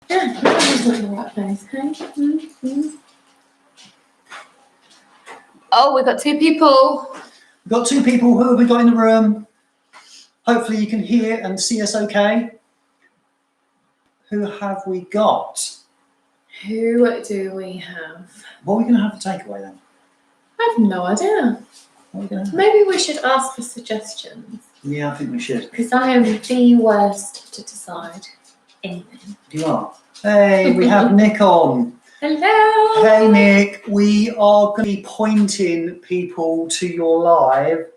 Yeah, that's not the right place, hey? Oh, we've got two people. We've got two people. Who have we got in the room? Hopefully you can hear and see us okay. Who have we got? Who do we have? What are we going to have for takeaway then? I have no idea. What are we going to have? Maybe we should ask for suggestions. Yeah, I think we should. Because I am the worst to decide anything. You are. Hey, we have Nick on. Hello. Hey Nick, we are going to be pointing people to your live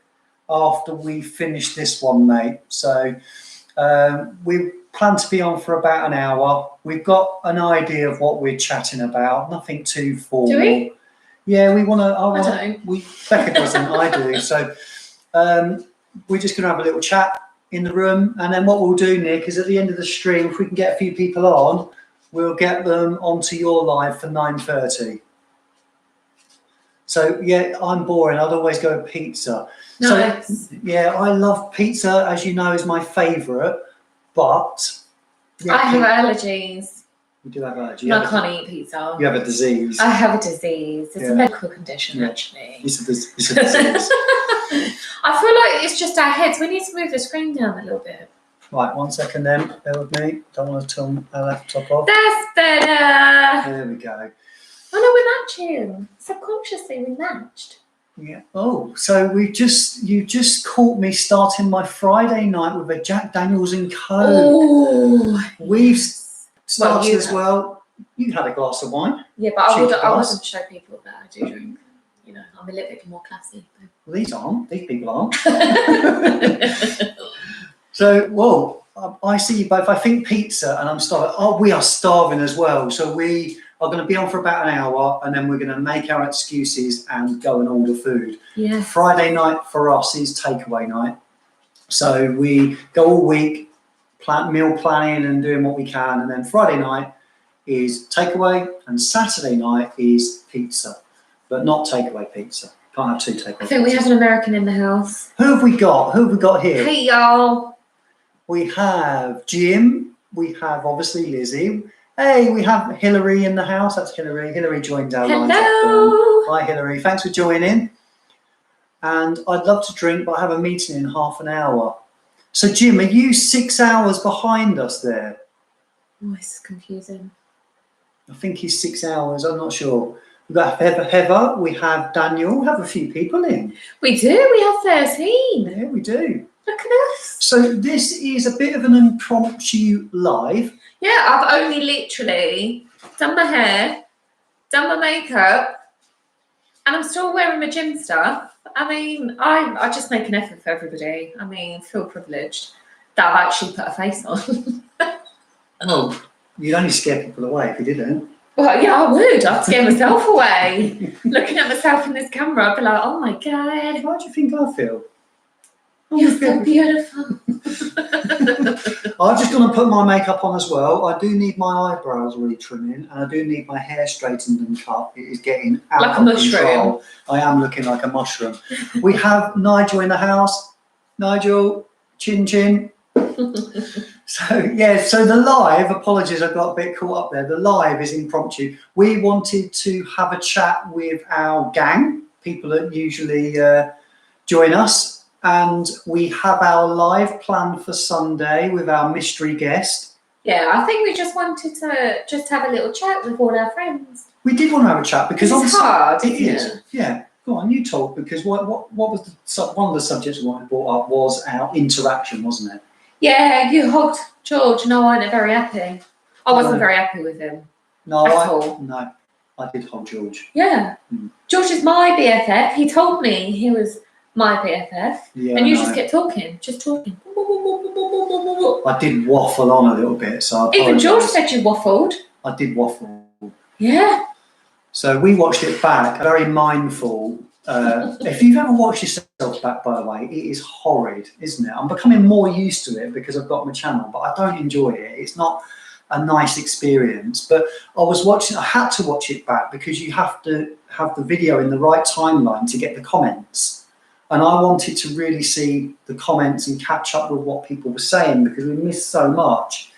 after we finish this one, mate. So we plan to be on for about an hour. We've got an idea of what we're chatting about. Nothing too formal. Do we? Yeah, we want to. I don't. Becca doesn't. I do. So we're just going to have a little chat in the room, and then what we'll do, Nick, is at the end of the stream, if we can get a few people on, we'll get them onto your live for 9:30. So yeah, I'm boring. I'd always go with pizza. Nice. So yeah, I love pizza, as you know, is my favourite. But yeah, I have allergies. You do have allergies. I can't eat pizza. You have a disease. I have a disease. It's Yeah. a medical condition, Yeah. actually. It's a disease. I feel like it's just our heads. We need to move the screen down a little bit. Right, 1 second then. Bear with me. Don't want to turn our laptop off. That's better. There we go. Oh no, we're matching. Subconsciously, we matched. Yeah. Oh, so you just caught me starting my Friday night with a Jack Daniels and Coke. Oh, We've started you as have. well. You had a glass of wine. Yeah, but I Cheap wouldn't show people that I do drink. You know, I'm a little bit more classy. Well, these aren't. These people aren't. So, well, I see you both. I think pizza, and I'm starving. Oh, we are starving as well. So we are going to be on for about an hour, and then we're going to make our excuses and go and order food. Yeah. Friday night for us is takeaway night. So we go all week, meal planning and doing what we can. And then Friday night is takeaway, and Saturday night is pizza, but not takeaway pizza. Can't have two takeaway. I think we have an American in the house. Who have we got? Who have we got here? Hey, y'all. We have Jim. We have obviously Lizzie. Hey, we have Hillary in the house. That's Hillary. Hillary joined our line. Hello. Hi, Hillary. Thanks for joining. And I'd love to drink, but I have a meeting in half an hour. So, Jim, are you 6 hours behind us there? Oh, this is confusing. I think he's 6 hours. I'm not sure. We've got Heather. We have Daniel. We have a few people in. We do. We have 13. Yeah, we do. Look at us. So this is a bit of an impromptu live. Yeah, I've only literally done my hair, done my makeup, and I'm still wearing my gym stuff. I mean, I just make an effort for everybody. I mean, feel privileged that I've actually put a face on. Well, you'd only scare people away if you didn't. Well, yeah, I would. I'd scare myself away. Looking at myself in this camera, I'd be like, oh my God. How do you think I feel? You're so beautiful. I'm just going to put my makeup on as well. I do need my eyebrows re-trimming, and I do need my hair straightened and cut. It is getting out Like a of mushroom. control. I am looking like a mushroom. We have Nigel in the house. Nigel, chin chin. So yeah, so the live, apologies, I got a bit caught up there. The live is impromptu. We wanted to have a chat with our gang, people that usually join us. And we have our live planned for Sunday with our mystery guest. Yeah, I think we just wanted to just have a little chat with all our friends. We did want to have a chat because It's hard, it isn't is. it? Yeah, go on, you talk, because what was one of the subjects we brought up was our interaction, wasn't it? Yeah, you hugged George and I wasn't very happy. I wasn't very happy with him. No, all. I did hold George. Yeah. George is my BFF. He told me he was my BFF. Yeah, and you just kept talking, just talking. I did waffle on a little bit, so I Even George apologise. said you waffled. I did waffle. Yeah. So we watched it back, very mindful. If you've ever watched yourself back, by the way, it is horrid, isn't it? I'm becoming more used to it because I've got my channel, but I don't enjoy it. It's not a nice experience. But I had to watch it back because you have to have the video in the right timeline to get the comments. And I wanted to really see the comments and catch up with what people were saying because we missed so much.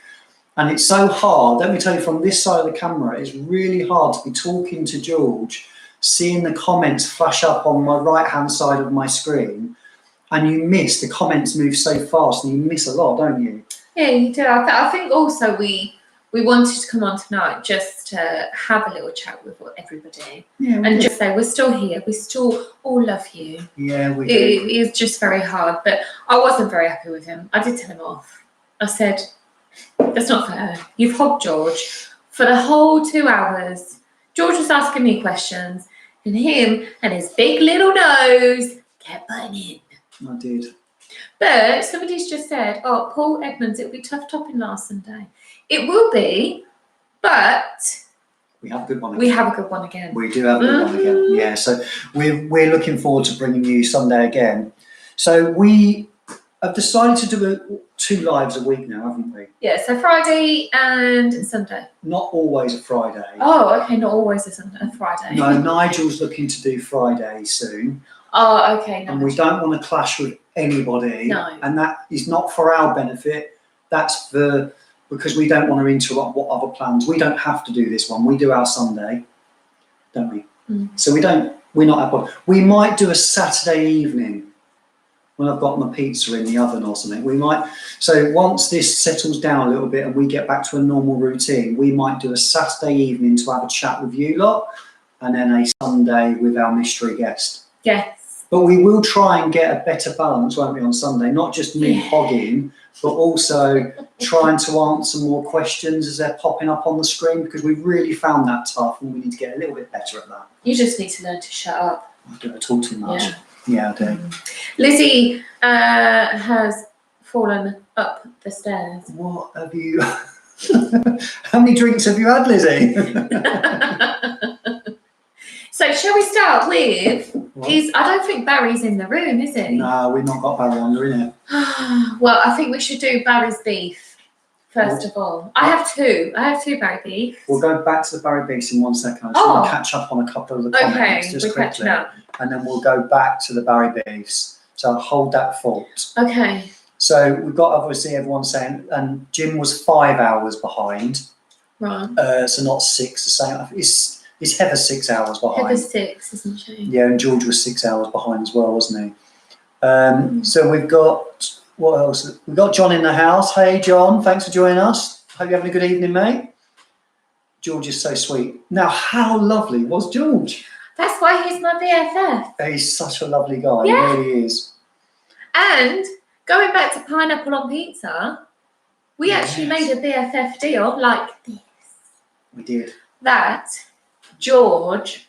And it's so hard, let me tell you, from this side of the camera, it's really hard to be talking to George, seeing the comments flash up on my right-hand side of my screen, and you miss, the comments move so fast and you miss a lot, don't you? Yeah, you do. I think also we wanted to come on tonight just to have a little chat with everybody, and just say we're still here, we still all love you. Yeah, we do. It is just very hard, but I wasn't very happy with him. I did tell him off. I said, that's not fair. You've hogged George for the whole 2 hours. George was asking me questions, and him and his big little nose kept butting in. I did. But somebody's just said, oh, Paul Edmonds, it'll be tough topping last Sunday. It will be, but we have a good one again. We have a good one again. We do have a good one again. Yeah, so we're looking forward to bringing you Sunday again. So we have decided to do 2 lives a week now, haven't we? Yeah, so Friday and Sunday. Not always a Friday. Oh, okay, not always a Friday. No, Nigel's looking to do Friday soon. Oh, okay. And we don't want to clash with anybody. No. And that is not for our benefit. That's because we don't want to interrupt what other plans. We don't have to do this one. We do our Sunday, don't we? So we're not at one. We might do a Saturday evening when I've got my pizza in the oven or something. We might, so once this settles down a little bit and we get back to a normal routine, we might do a Saturday evening to have a chat with you lot, and then a Sunday with our mystery guest. Yes. But we will try and get a better balance, won't we, on Sunday? Not just me hogging, but also trying to answer more questions as they're popping up on the screen, because we've really found that tough and we need to get a little bit better at that. You just need to learn to shut up. I don't talk too much. Yeah, I do. Lizzie has fallen up the stairs. What have you... How many drinks have you had, Lizzie? So shall we start with, I don't think Barry's in the room, is he? No, we've not got Barry under in here. Well, I think we should do Barry's beef first of all. I have two Barry beef. We'll go back to the Barry beefs in 1 second. I just want to catch up on a couple of the comments just quickly. And then we'll go back to the Barry beefs. So hold that thought. Okay. So we've got obviously everyone saying, and Jim was 5 hours behind. Right. So not 6, the same. Is Heather 6 hours behind? Heather's 6, isn't she? Yeah, and George was 6 hours behind as well, wasn't he? So we've got, what else? We've got John in the house. Hey, John, thanks for joining us. Hope you're having a good evening, mate. George is so sweet. Now, how lovely was George? That's why he's my BFF. He's such a lovely guy. Yeah. He really is. And going back to pineapple on pizza, we actually made a BFF deal like this. We did. That George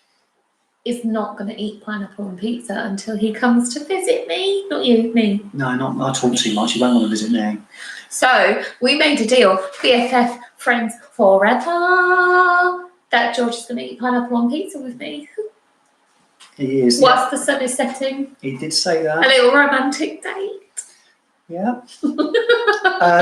is not going to eat pineapple on pizza until he comes to visit me. Not you, me. No, I talk too much. You won't want to visit me. So we made a deal, BFF, friends forever, that George is going to eat pineapple on pizza with me. He is. Whilst the sun is setting. He did say that. A little romantic date. Yeah.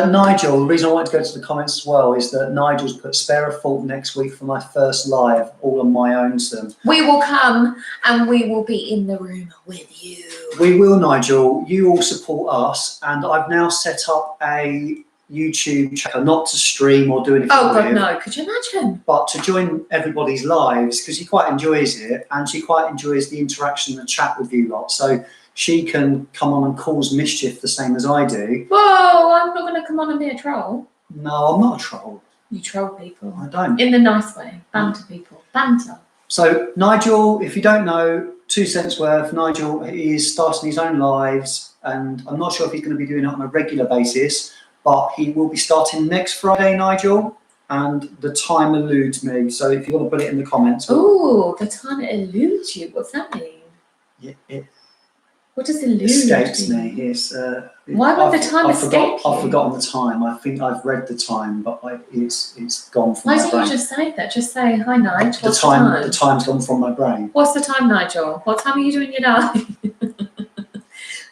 Nigel, the reason I wanted to go to the comments as well is that Nigel's put spare a fault next week for my first live, all on my own, son. We will come and we will be in the room with you. We will, Nigel. You all support us, and I've now set up a YouTube channel, not to stream or do anything. Oh God, no! Could you imagine? But to join everybody's lives, because he quite enjoys it, and she quite enjoys the interaction and the chat with you lot. So she can come on and cause mischief the same as I do. Whoa! I'm not going to come on and be a troll. No, I'm not a troll. You troll people. I don't. In the nice way. Banter people. Banter. So Nigel, if you don't know, 2 cents worth, Nigel is starting his own lives, and I'm not sure if he's going to be doing it on a regular basis, but he will be starting next Friday, Nigel, and the time eludes me. So if you want to put it in the comments. Oh, the time it eludes you. What's that mean? Yeah, what does elude escapes mean? me. It's, why would the time escape you? I've forgotten the time. I think I've read the time, but it's gone from my brain. Why don't you just say that? Just say, hi, Nigel. The time's gone from my brain. What's the time, Nigel? What time are you doing your life?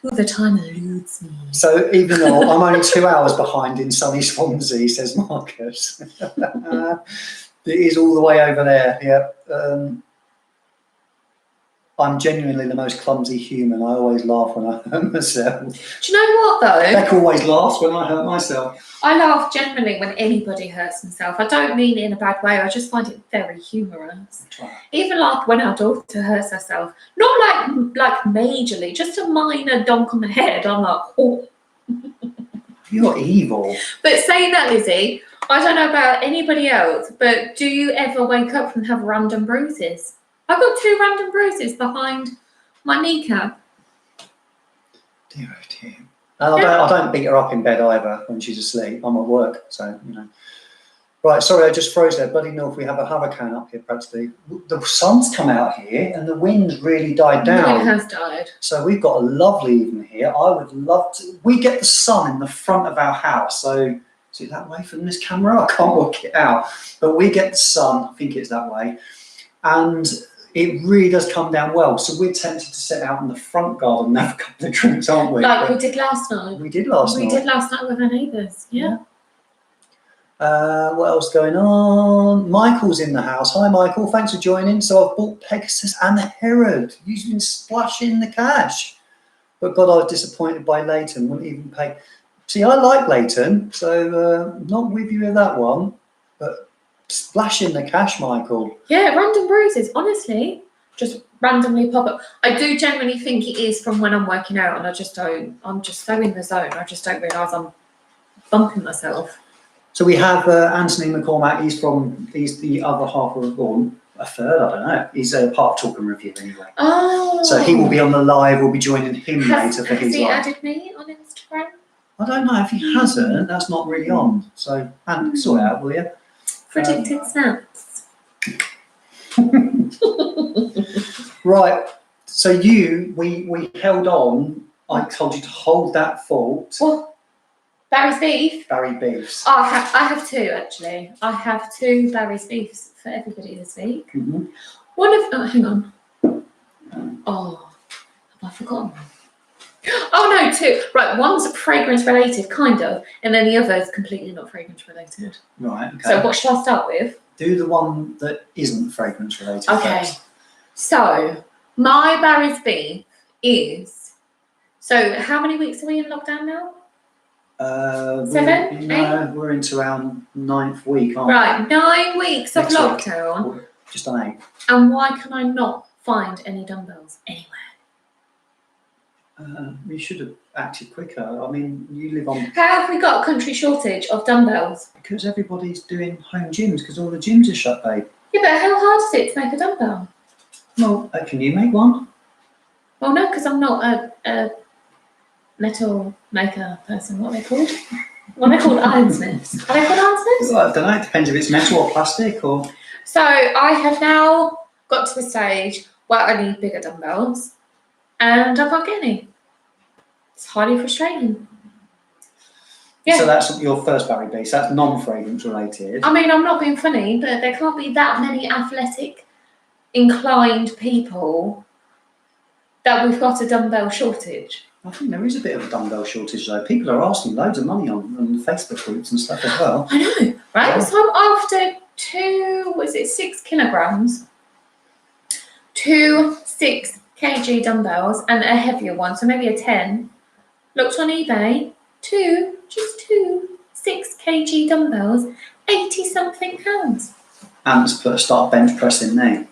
Oh, the time eludes me. So even though I'm only 2 hours behind in sunny Swansea, says Marcus, it is all the way over there. Yeah. I'm genuinely the most clumsy human. I always laugh when I hurt myself. Do you know what though? Beck always laughs when I hurt myself. I laugh genuinely when anybody hurts themselves. I don't mean it in a bad way. I just find it very humorous. Even like when our daughter hurts herself, not like majorly, just a minor donk on the head. I'm like, oh. You're evil. But saying that, Lizzie, I don't know about anybody else, but do you ever wake up and have random bruises? I've got 2 random bruises behind my kneecap. Dear, oh dear. And I don't beat her up in bed either when she's asleep. I'm at work, so, you know. Right, sorry, I just froze there. Bloody north, we have a hurricane up here practically. The sun's come out here and the wind's really died down. It has died. So we've got a lovely evening here. I would love to. We get the sun in the front of our house. So is it that way from this camera? I can't work it out. But we get the sun. I think it's that way. And it really does come down well. So we're tempted to sit out in the front garden and have a couple of drinks, aren't we? Like we did last night. We did last night. We did last night with our neighbours. Yeah. What else going on? Michael's in the house. Hi, Michael. Thanks for joining. So I've bought Pegasus and Herod. You've been splashing the cash. But God, I was disappointed by Leighton. Wouldn't even pay. See, I like Leighton, so not with you with that one. But splashing the cash, Michael. Yeah, random bruises. Honestly, just randomly pop up. I do generally think it is from when I'm working out, and I just don't. I'm just so in the zone. I just don't realise I'm bumping myself. So we have Anthony McCormack. He's the other half of, or a third, I don't know. He's a part of Talk and Review anyway. Oh. So he will be on the live. We'll be joining him later for his live. Has he added me on Instagram? I don't know if he hasn't. That's not really on. So sort it out, will you? Predicted snaps. Right. So we held on. I told you to hold that thought. What? Barry's beef? Barry beefs. Oh, I have 2 actually. I have 2 Barry's beefs for everybody this week. Mm-hmm. One of hang on. Oh, have I forgotten? Oh no, 2. Right, one's fragrance related, kind of, and then the other is completely not fragrance related. Right. Okay. So what should I start with? Do the one that isn't fragrance related first. So my Barry's beef is. So how many weeks are we in lockdown now? 7, 8? We're into our 9th week, aren't we? Right, 9 weeks Next of week. lockdown. Just on 8. And why can I not find any dumbbells anywhere? You should have acted quicker. I mean, you live on... How have we got a country shortage of dumbbells? Because everybody's doing home gyms, because all the gyms are shut, babe. Yeah, but how hard is it to make a dumbbell? Well, can you make one? Well, no, because I'm not a metal maker person. What are they called? What are they called? Ironsmiths. Are they called ironsmiths? Well, I don't know. It depends if it's metal or plastic or... So I have now got to the stage where I need bigger dumbbells and I can't get any. It's highly frustrating. Yeah. So that's your first Barry beef. So that's non-fragrance related. I mean, I'm not being funny, but there can't be that many athletic inclined people that we've got a dumbbell shortage. I think there is a bit of a dumbbell shortage though. People are asking loads of money on Facebook groups and stuff as well. I know, right? Yeah. So I'm after 6 kilograms, 2 6 kg dumbbells and a heavier one, so maybe a 10. Looked on eBay, just two 6 kg dumbbells, 80 something pounds. Ant's put a start bench press in there.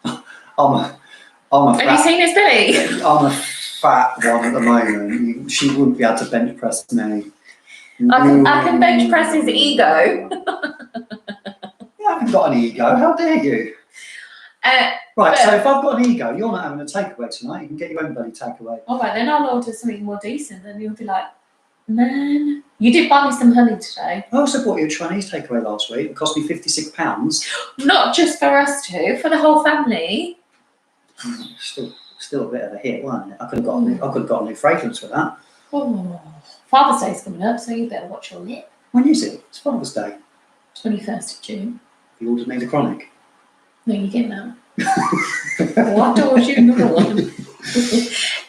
I'm a Have you seen his belly? I'm a fat one at the moment. She wouldn't be able to bench press me. I can bench press his ego. I haven't got an ego. How dare you? Right, so if I've got an ego, you're not having a takeaway tonight. You can get your own bloody takeaway. All right, then I'll order something more decent, and you'll be like, man, you did buy me some honey today. I also bought you a Chinese takeaway last week. It cost me £56. Not just for us two, for the whole family. Still a bit of a hit, wasn't it? I could have got a new fragrance for that. Oh, Father's Day's coming up, so you better watch your lip. When is it? It's Father's Day. 21st of June. You ordered me the chronic. No, you didn't know. What ordered you another one?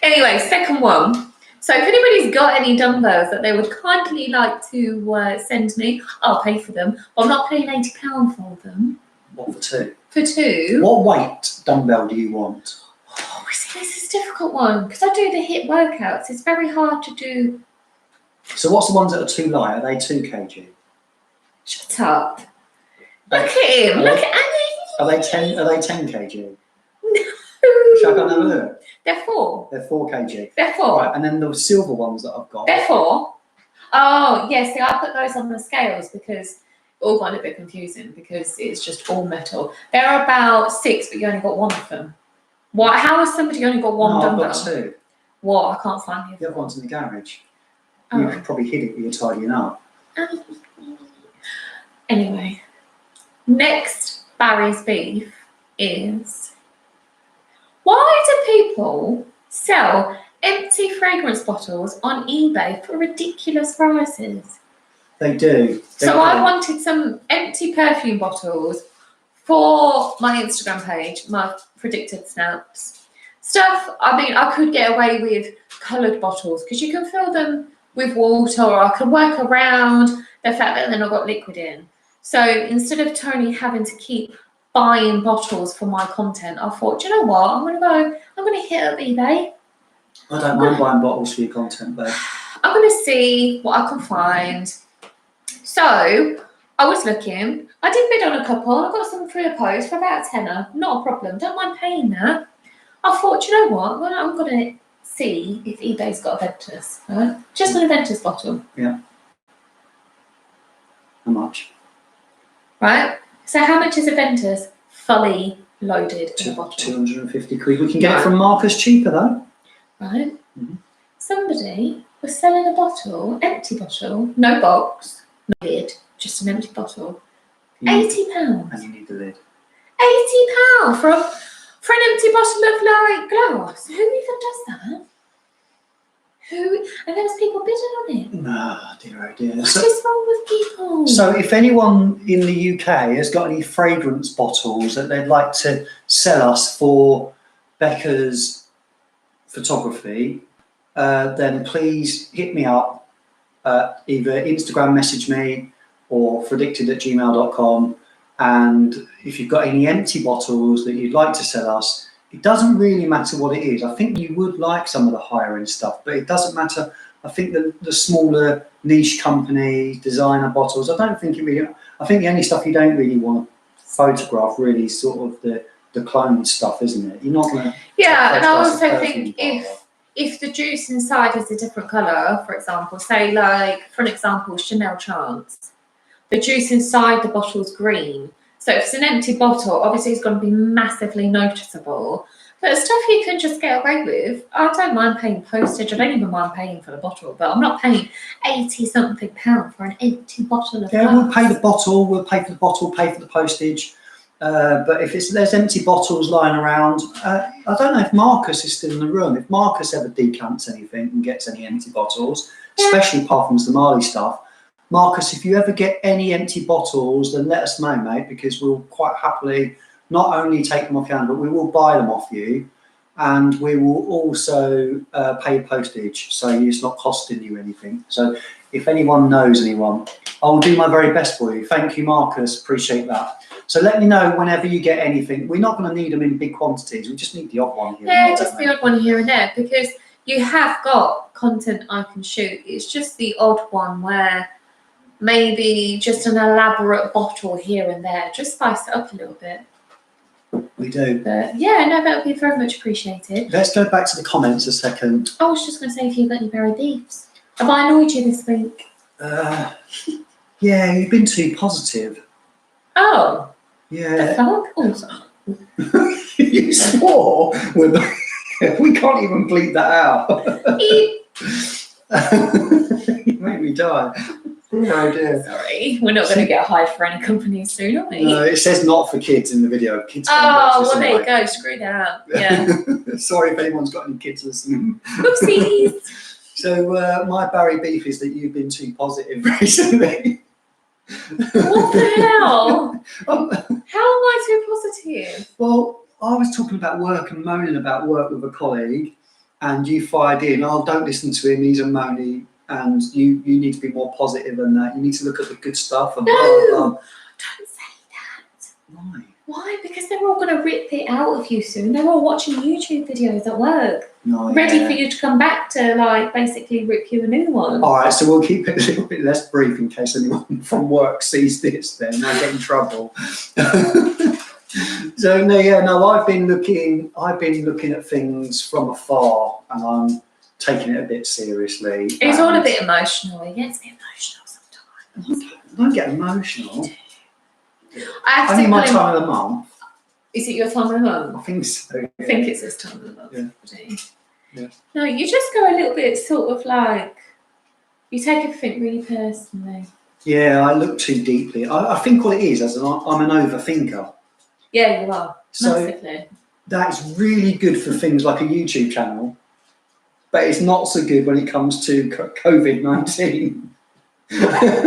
Anyway, second one. So if anybody's got any dumbbells that they would kindly like to send me, I'll pay for them. I'm not paying £80 for them. What, for 2? for 2. What weight dumbbell do you want? Oh, see, this is a difficult one because I do the HIIT workouts. It's very hard to do. So what's the ones that are too light? Are they 2 kg? Shut up. Look at him. Look at Are they 10? Are they 10 kg? No. Shall I go and have a look? They're 4. They're 4 kg. They're 4. Right, and then the silver ones that I've got. They're 4. Oh, yes. See, I put those on the scales because it all got a bit confusing because it's just all metal. They're about 6, but you only got 1 of them. What? How has somebody only got 1 dumbbell? I've got 2. What? I can't find The other one's in the garage. Oh. You could probably hid it when you're tidying up. Anyway, next Barry's beef is, why do people sell empty fragrance bottles on eBay for ridiculous prices? They do. So I wanted some empty perfume bottles for my Instagram page, my predicted snaps. Stuff, I mean, I could get away with coloured bottles because you can fill them with water, or I can work around the fact that they're not got liquid in. So instead of Tony having to keep buying bottles for my content, I thought, do you know what? I'm going to hit up eBay. I don't mind buying bottles for your content, babe. I'm going to see what I can find. So I was looking. I did bid on a couple. I got some through the post for about a tenner. Not a problem. Don't mind paying that. I thought, you know what? Well, I'm going to see if eBay's got a Ventus. Right? Just an Ventus bottle. Yeah. How much? Right? So how much is a Ventus fully loaded in a bottle? 250 quid. We can get it from Marcus cheaper though. Right? Mm-hmm. Somebody was selling a bottle, empty bottle, no box, no lid, just an empty bottle. £80. And you need the lid. £80 for an empty bottle of like glass. Who even does that? And there was people bidding on it. No, dear oh dear. What is wrong with people? So if anyone in the UK has got any fragrance bottles that they'd like to sell us for Becca's photography, then please hit me up. Either Instagram message me or fragdicted@gmail.com. And if you've got any empty bottles that you'd like to sell us, it doesn't really matter what it is. I think you would like some of the higher end stuff, but it doesn't matter. I think the smaller niche companies, designer bottles, I don't think it really, I think the only stuff you don't really want to photograph really is sort of the clone stuff, isn't it? You're not going to. Yeah, and I also think if the juice inside is a different colour, for example, say like, for an example, Chanel Chance, the juice inside the bottle's green. So if it's an empty bottle, obviously it's going to be massively noticeable. But stuff you can just get away with, I don't mind paying postage. I don't even mind paying for the bottle, but I'm not paying £80-something for an empty bottle of glass. We'll pay the bottle, we'll pay for the bottle, pay for the postage. But if there's empty bottles lying around, I don't know if Marcus is still in the room. If Marcus ever decants anything and gets any empty bottles, especially apart from the Somali stuff, Marcus, if you ever get any empty bottles, then let us know, mate, because we'll quite happily not only take them off your hand, but we will buy them off you, and we will also pay postage, so it's not costing you anything. So if anyone knows anyone, I will do my very best for you. Thank you, Marcus. Appreciate that. So let me know whenever you get anything. We're not going to need them in big quantities. We just need the odd one here. Yeah, just the odd one here and there, because you have got content I can shoot. It's just the odd one where maybe just an elaborate bottle here and there. Just spice it up a little bit. We do. But yeah, no, that would be very much appreciated. Let's go back to the comments a second. I was just going to say, if you've got any berry beefs. Have I annoyed you this week? Yeah, you've been too positive. Oh. Yeah. The fuck? Oh, sorry. You swore. We can't even bleep that out. You made me die. Oh dear. Sorry, we're not going to get hired for any companies soon, are we? No, it says not for kids in the video. Kids can't oh, watch this well, there anyway. you go. Screw that. Yeah. Sorry if anyone's got any kids listening. Oopsies. So my Barry beef is that you've been too positive recently. What the hell? How am I too positive? Well, I was talking about work and moaning about work with a colleague, and you fired in, oh, don't listen to him, he's a moany, and you need to be more positive than that. You need to look at the good stuff. And No, blah, blah, blah. don't say that. Why? Why? Because they're all going to rip it out of you soon. They're all watching YouTube videos at work, ready for you to come back to, like, basically rip you a new one. All right, so we'll keep it a little bit less brief in case anyone from work sees this. Then I get in trouble. So no, I've been looking at things from afar, and I'm taking it a bit seriously. It's all a bit emotional. It gets a bit emotional sometimes. I don't get emotional. I have Only to my time of the month. Is it your time of the month? I think so. Yeah. I think it's this time of the month. Yeah. Yeah. No, you just go a little bit sort of like, you take everything really personally. Yeah, I look too deeply. I think what it is, I'm an overthinker. Yeah, you are. So massively. that's really good for things like a YouTube channel, but it's not so good when it comes to COVID-19.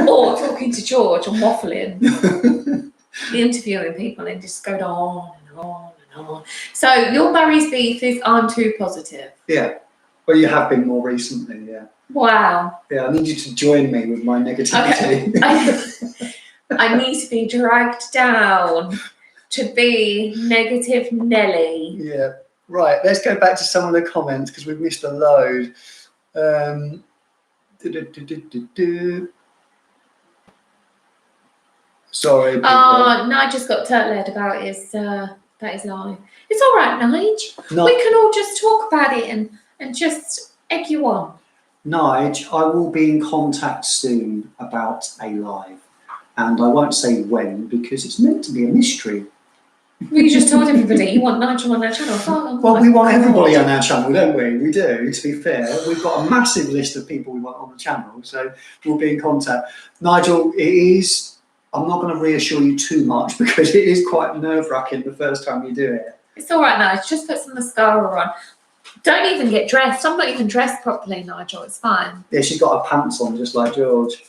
Or talking to George and waffling. Interviewing people and just going on and on and on. So your Murray's beef is I'm too positive. Yeah. Well, you have been more recently, yeah. Wow. Yeah, I need you to join me with my negativity. Okay. I need to be dragged down to be negative Nelly. Yeah. Right, let's go back to some of the comments because we've missed a load. Sorry. Nigel's got turtle-head about his life. It's all right, Nige. No. We can all just talk about it and just egg you on. Nige, I will be in contact soon about a live. And I won't say when because it's meant to be a mystery. We just told everybody you want Nigel on our channel. Oh, well, we want everybody on our channel, don't we? We do, to be fair. We've got a massive list of people we want on the channel, so we'll be in contact. Nigel, I'm not going to reassure you too much because it is quite nerve-wracking the first time you do it. It's all right, Nigel. Just put some mascara on. Don't even get dressed. I'm not even dressed properly, Nigel. It's fine. Yeah, she's got her pants on just like George.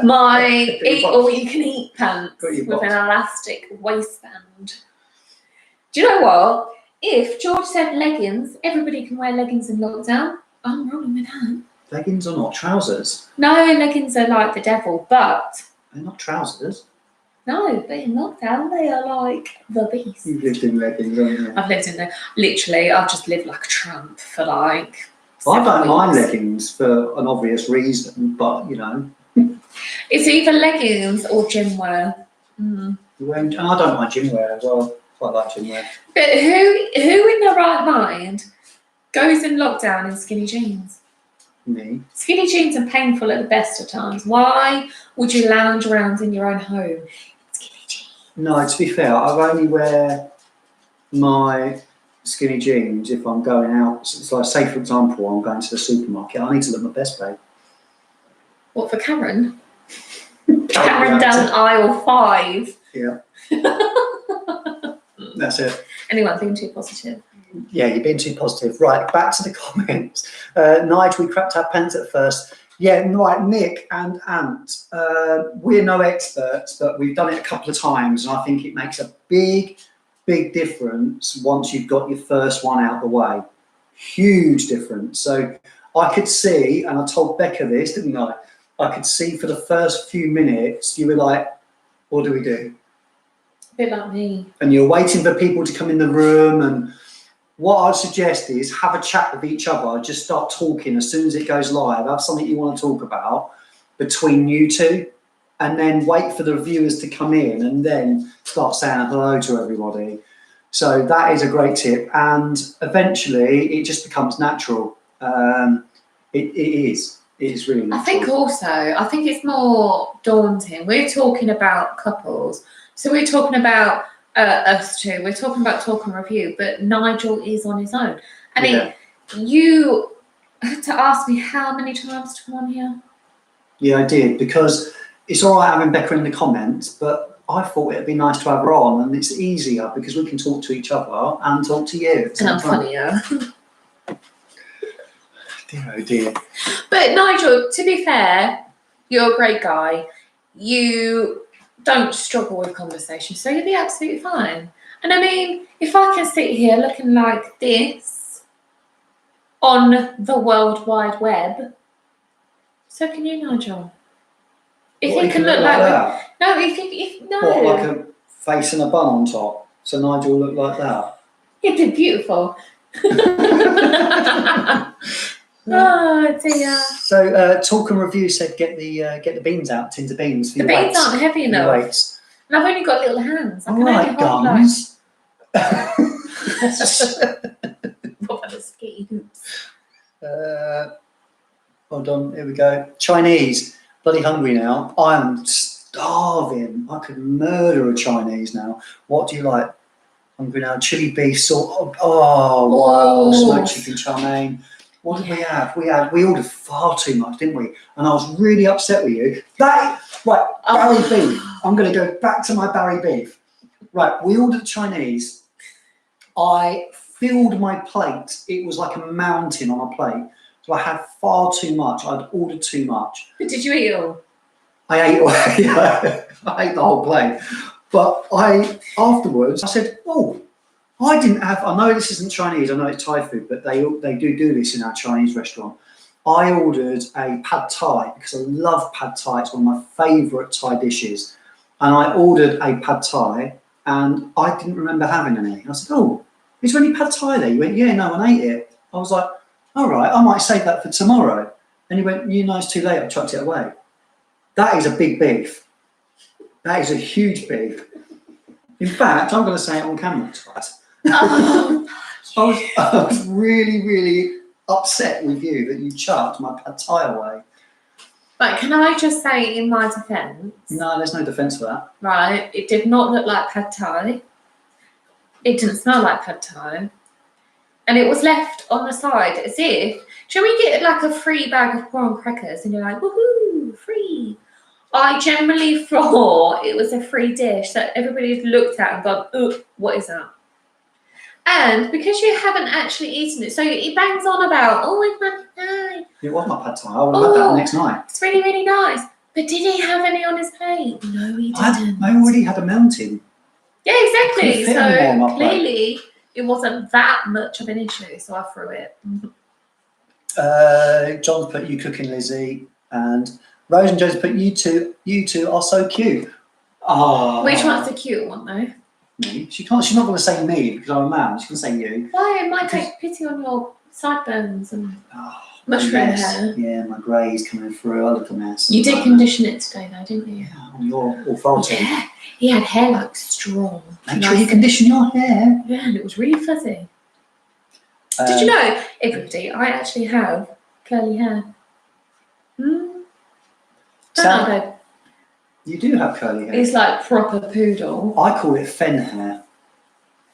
My eat-all-you-can-eat pants with box. an elastic waistband. Do you know what? If George said leggings, everybody can wear leggings in lockdown. I'm rolling with that. Leggings are not trousers. No, leggings are like the devil, but... They're not trousers. No, but in lockdown, they are like the beast. You've lived in leggings, haven't you? I've lived in there. Literally, I've just lived like a tramp for like... I don't mind leggings for an obvious reason, but, you know... It's either leggings or gym wear. And I don't mind gym wear as well. Quite like gym wear. But who in their right mind goes in lockdown in skinny jeans? Me. Skinny jeans are painful at the best of times. Why would you lounge around in your own home in skinny jeans? No, to be fair, I only wear my skinny jeans if I'm going out. So like, say, for example, I'm going to the supermarket. I need to look my best, babe. What, for Karen? Karen down aisle 5. Yeah. That's it. Anyway, I'm being too positive. Yeah, you're being too positive. Right, back to the comments. Nigel, we crapped our pants at first. Yeah, right, Nick and Ant. We're no experts, but we've done it a couple of times, and I think it makes a big difference once you've got your first one out the way. Huge difference. So I could see, and I told Becca this, didn't I? I could see for the first few minutes, you were like, what do we do? A bit like me. And you're waiting for people to come in the room. And what I'd suggest is have a chat with each other. Just start talking as soon as it goes live. Have something you want to talk about between you two. And then wait for the viewers to come in and then start saying hello to everybody. So that is a great tip. And eventually it just becomes natural. It is. It is really natural. I think it's more daunting. We're talking about couples. So we're talking about us two. We're talking about talk and review. But Nigel is on his own. I mean, you had to ask me how many times to come on here. Yeah, I did. Because it's all right having Becca in the comments, but I thought it'd be nice to have her on, and it's easier because we can talk to each other and talk to you. And I'm funnier. Dear, oh dear. But Nigel, to be fair, you're a great guy. You don't struggle with conversation, so you'll be absolutely fine. And I mean, if I can sit here looking like this on the World Wide Web, so can you, Nigel. If What, you can look like that? no, if no. What, like a facing a bun on top. So Nigel looked like that. It'd be beautiful. Oh dear. So Talk and Review said get the beans out, tins of beans. For The your beans weights. aren't heavy For your enough. weights. And I've only got little hands. I All can only right, hold guns. what about the ski hoops? Hold on, here we go. Chinese. Bloody hungry now. I am starving. I could murder a Chinese now. What do you like? Hungry now. Chili beef, salt. Oh, wow. Smoked chicken chow mein. What did we have? We ordered far too much, didn't we? And I was really upset with you. Barry beef. I'm going to go back to my Barry beef. Right, we ordered Chinese. I filled my plate. It was like a mountain on a plate. So I had far too much. I'd ordered too much. But did you eat all? I ate I ate the whole plate. But afterwards I said, oh, I didn't have, I know this isn't Chinese, I know it's Thai food, but they do this in our Chinese restaurant. I ordered a pad Thai because I love pad Thai. It's one of my favourite Thai dishes. And I ordered a pad Thai and I didn't remember having any. I said, oh, is there any pad Thai there? You went, yeah, no one ate it. I was like, all right, I might save that for tomorrow. And he went, you know, it's too late, I chucked it away. That is a big beef. That is a huge beef. In fact, I'm going to say it on camera twice. Oh, I was really, really upset with you that you chucked my pad Thai away. but can I just say in my defence? No, there's no defence for that. Right, it did not look like pad Thai. It didn't smell like pad Thai. And it was left on the side as if, shall we get like a free bag of prawn crackers? And you're like, woohoo, free. I generally thought it was a free dish that everybody looked at and gone, ugh, what is that? And because you haven't actually eaten it, so it bangs on about, oh, it's pad Thai. It was my pad Thai. I would have had that next night. It's really, really nice. But did he have any on his plate? No, he didn't. I already had a mountain. Yeah, exactly. Couldn't fit any more on So my plate. clearly it wasn't that much of an issue, so I threw it. John's put you cooking, Lizzie, and Rose and Joe's put you two are so cute. Oh, Which one's the cute one though? me? She's not going to say me because I'm a man. She's going to say you. Why? It might take pity on your sideburns and Oh, mushroom mess. hair. Yeah, my grey's coming through. I look a mess. You did condition it today though, didn't you? Yeah, on your authority. Yeah. He had hair like straw. Make sure you condition your hair. Yeah, and it was really fuzzy. Did you know, everybody, I actually have curly hair. Don't Sam, know, babe. you do have curly hair. It's like proper poodle. I call it fen hair.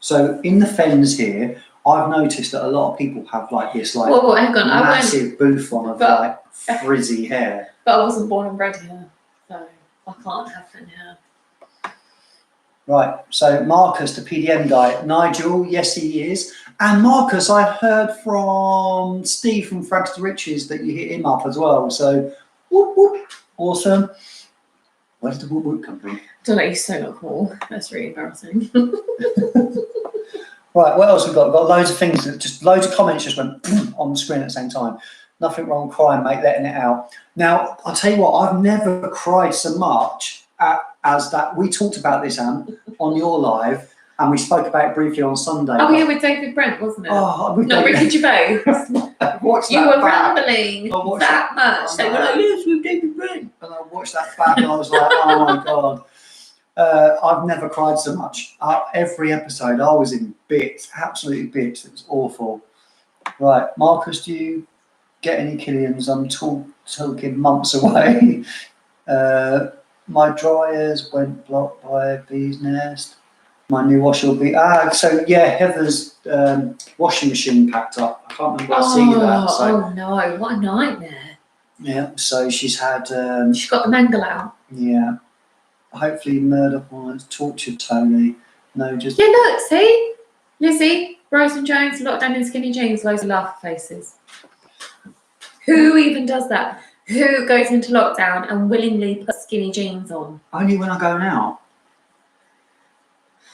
So in the fens here, I've noticed that a lot of people have like this like Well, hang on. massive boothon of but- like frizzy hair. But I wasn't born and bred here, so I can't have thin hair. Right, so Marcus, the PDM guy. Nigel, yes he is. And Marcus, I heard from Steve from Frags to Riches that you hit him up as well. So, whoop, whoop, awesome. Where did the whoop whoop come from? Don't know, you're so not cool. That's really embarrassing. Right, what else we got? We've got loads of things, loads of comments just went on the screen at the same time. Nothing wrong crying, mate, letting it out. Now, I'll tell you what, I've never cried so much as that. We talked about this, Anne, on your live, and we spoke about it briefly on Sunday. Oh, yeah, with David Brent, wasn't it? Oh, we Not Ricky Gervais. watched You that were back. rambling I watched that much. I They were know. like, yes, with David Brent. And I watched that back and I was like, oh my God. I've never cried so much. Every episode, I was in bits, absolutely bits. It was awful. Right, Marcus, do you get any Killians? I'm talking months away. My dryers went blocked by a bee's nest. My new washer will be... so yeah, Heather's washing machine packed up. I can't remember seeing that. So, Oh, no, what a nightmare. yeah, so she's had... She's got the mangle out. yeah. Hopefully Murdoch has tortured Tony. No, just... Yeah, look, see? Lizzie, Rose and Jones, locked down in skinny jeans, loads of laugh faces. Who even does that? Who goes into lockdown and willingly puts skinny jeans on? Only when I'm going out.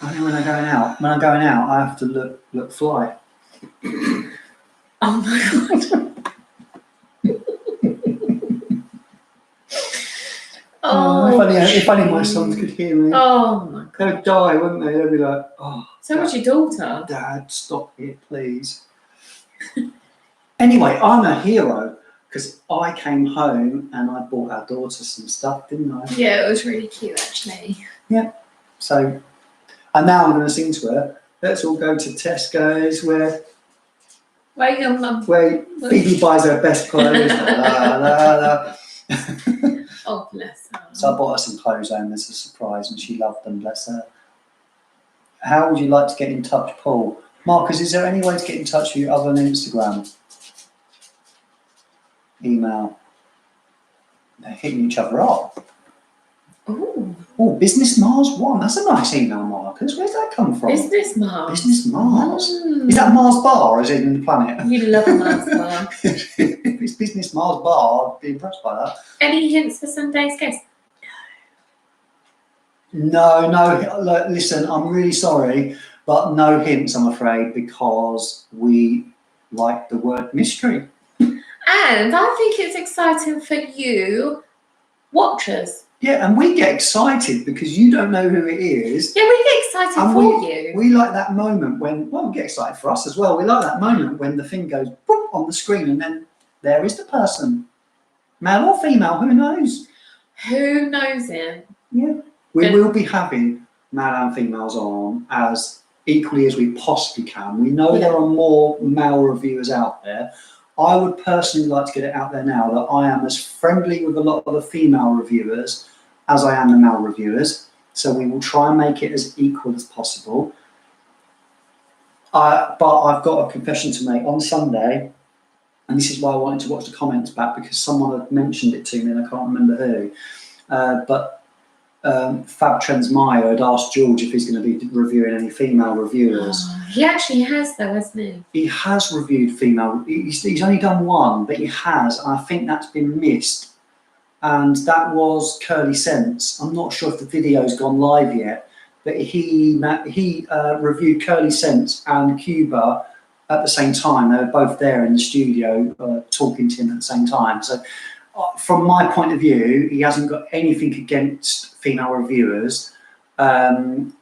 Only when I'm going out. When I'm going out, I have to look fly. Oh my God. Oh, if only my sons could hear me. Oh my They'd die, wouldn't they? They'd be like, oh. So was your daughter. Dad, stop it, please. Anyway, I'm a hero because I came home and I bought our daughter some stuff, didn't I? Yeah, it was really cute actually. Yeah. So, and now I'm going to sing to her. Let's all go to Tesco's where Phoebe buys her best clothes. La, la, la. Oh, bless her. So I bought her some clothes home as a surprise, and she loved them. Bless her. How would you like to get in touch, Paul? Marcus, is there any way to get in touch with you other than Instagram? Email. They're hitting each other up. Ooh. Oh, Business Mars 1. That's a nice email, Marcus. Where's that come from? Business Mars. Business Mars. Is that Mars Bar or is it in the planet? You love a Mars bar. If it's Business Mars Bar, I'd be impressed by that. Any hints for Sunday's guest? No. Look, listen, I'm really sorry, but no hints, I'm afraid, because we like the word mystery. And I think it's exciting for you watchers. Yeah, and we get excited because you don't know who it is. Yeah, we get excited And for you. We like that moment when, well, we get excited for us as well. We like that moment when the thing goes boop on the screen and then there is the person. Male or female, who knows? Who knows it? Yeah. We will be having male and females on as equally as we possibly can. We know there are more male reviewers out there. I would personally like to get it out there now that I am as friendly with a lot of the female reviewers as I am the male reviewers. So we will try and make it as equal as possible. But I've got a confession to make. On Sunday, and this is why I wanted to watch the comments back, because someone had mentioned it to me and I can't remember who. Fab Trends Meyer had asked George if he's going to be reviewing any female reviewers. Oh, he actually has though, hasn't he? He has reviewed female. He's only done one, but he has, and I think that's been missed. And that was Curly Sense. I'm not sure if the video's gone live yet, but he reviewed Curly Sense and Cuba at the same time. They were both there in the studio talking to him at the same time. So from my point of view, he hasn't got anything against female reviewers. But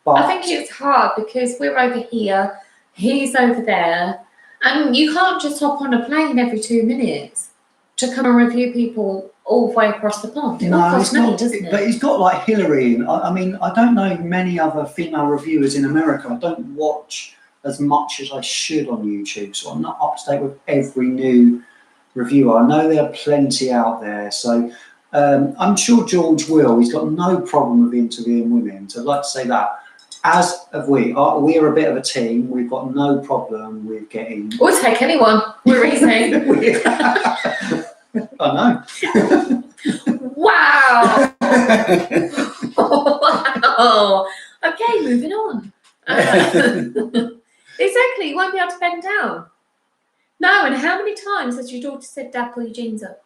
I think it's hard because we're over here, he's over there, and you can't just hop on a plane every 2 minutes to come and review people all the way across the pond. It all costs money, doesn't it? But he's got like Hillary, and I mean, I don't know many other female reviewers in America. I don't watch as much as I should on YouTube, so I'm not up to date with every new reviewer. I know there are plenty out there, so I'm sure George will. He's got no problem with interviewing women, so I'd like to say that. As of we're a bit of a team. We've got no problem with getting. We'll take anyone. We're easy. I know. Wow. Wow. Okay, moving on. Exactly. You won't be able to bend down. No, and how many times has your daughter said, Dad, pull your jeans up?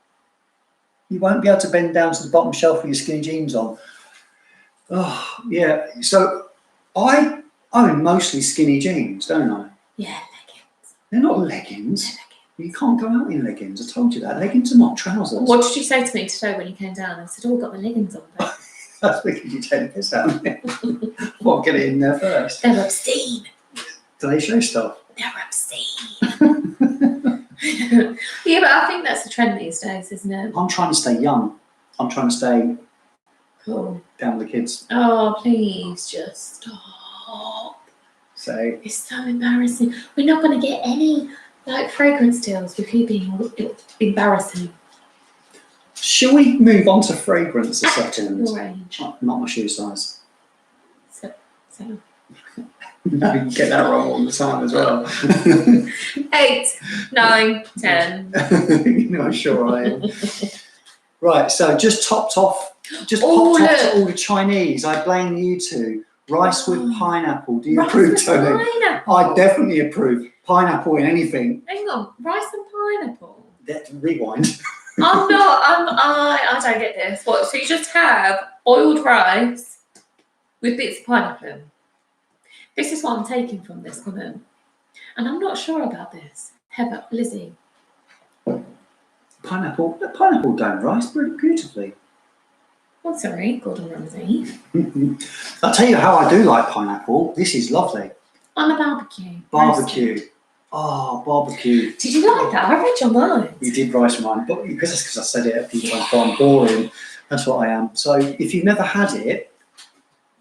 You won't be able to bend down to the bottom shelf with your skinny jeans on. Oh, yeah. So I own mostly skinny jeans, don't I? Yeah, leggings. They're not leggings. You can't go out in leggings. I told you that. Leggings are not trousers. What did you say to me today when you came down? I said, oh, I've got my leggings on. But that's because you take the piss out of me. Well, get it in there first. they're obscene. Do they show stuff? They're obscene. Yeah, but I think that's the trend these days, isn't it? I'm trying to stay young. I'm trying to stay Cool. down with the kids. Oh, please just stop. So It's so embarrassing. We're not going to get any like fragrance deals with you being embarrassing. shall we move on to fragrance a second? Your age. Not my shoe size. So. No, you get that wrong all the time as well. 8, 9, 10. You know, sure I am. Right, so just popped off Oh, all the Chinese. I blame you two. Rice with pineapple. Do you Rice approve, with Tony? pineapple. I definitely approve. Pineapple in anything. Hang on, rice and pineapple. Rewind. I don't get this. What? So you just have boiled rice with bits of pineapple. This is what I'm taking from this comment, and I'm not sure about this. Heather, Lizzie. Pineapple don't rice beautifully. Oh, sorry, Gordon Ramsay. I'll tell you how I do like pineapple. This is lovely. On a barbecue. Barbecue. Roasted. Oh, barbecue. Did you like that? I read your mind. You did write mine, but because I said it a few times, but I'm boring. That's what I am. So if you've never had it,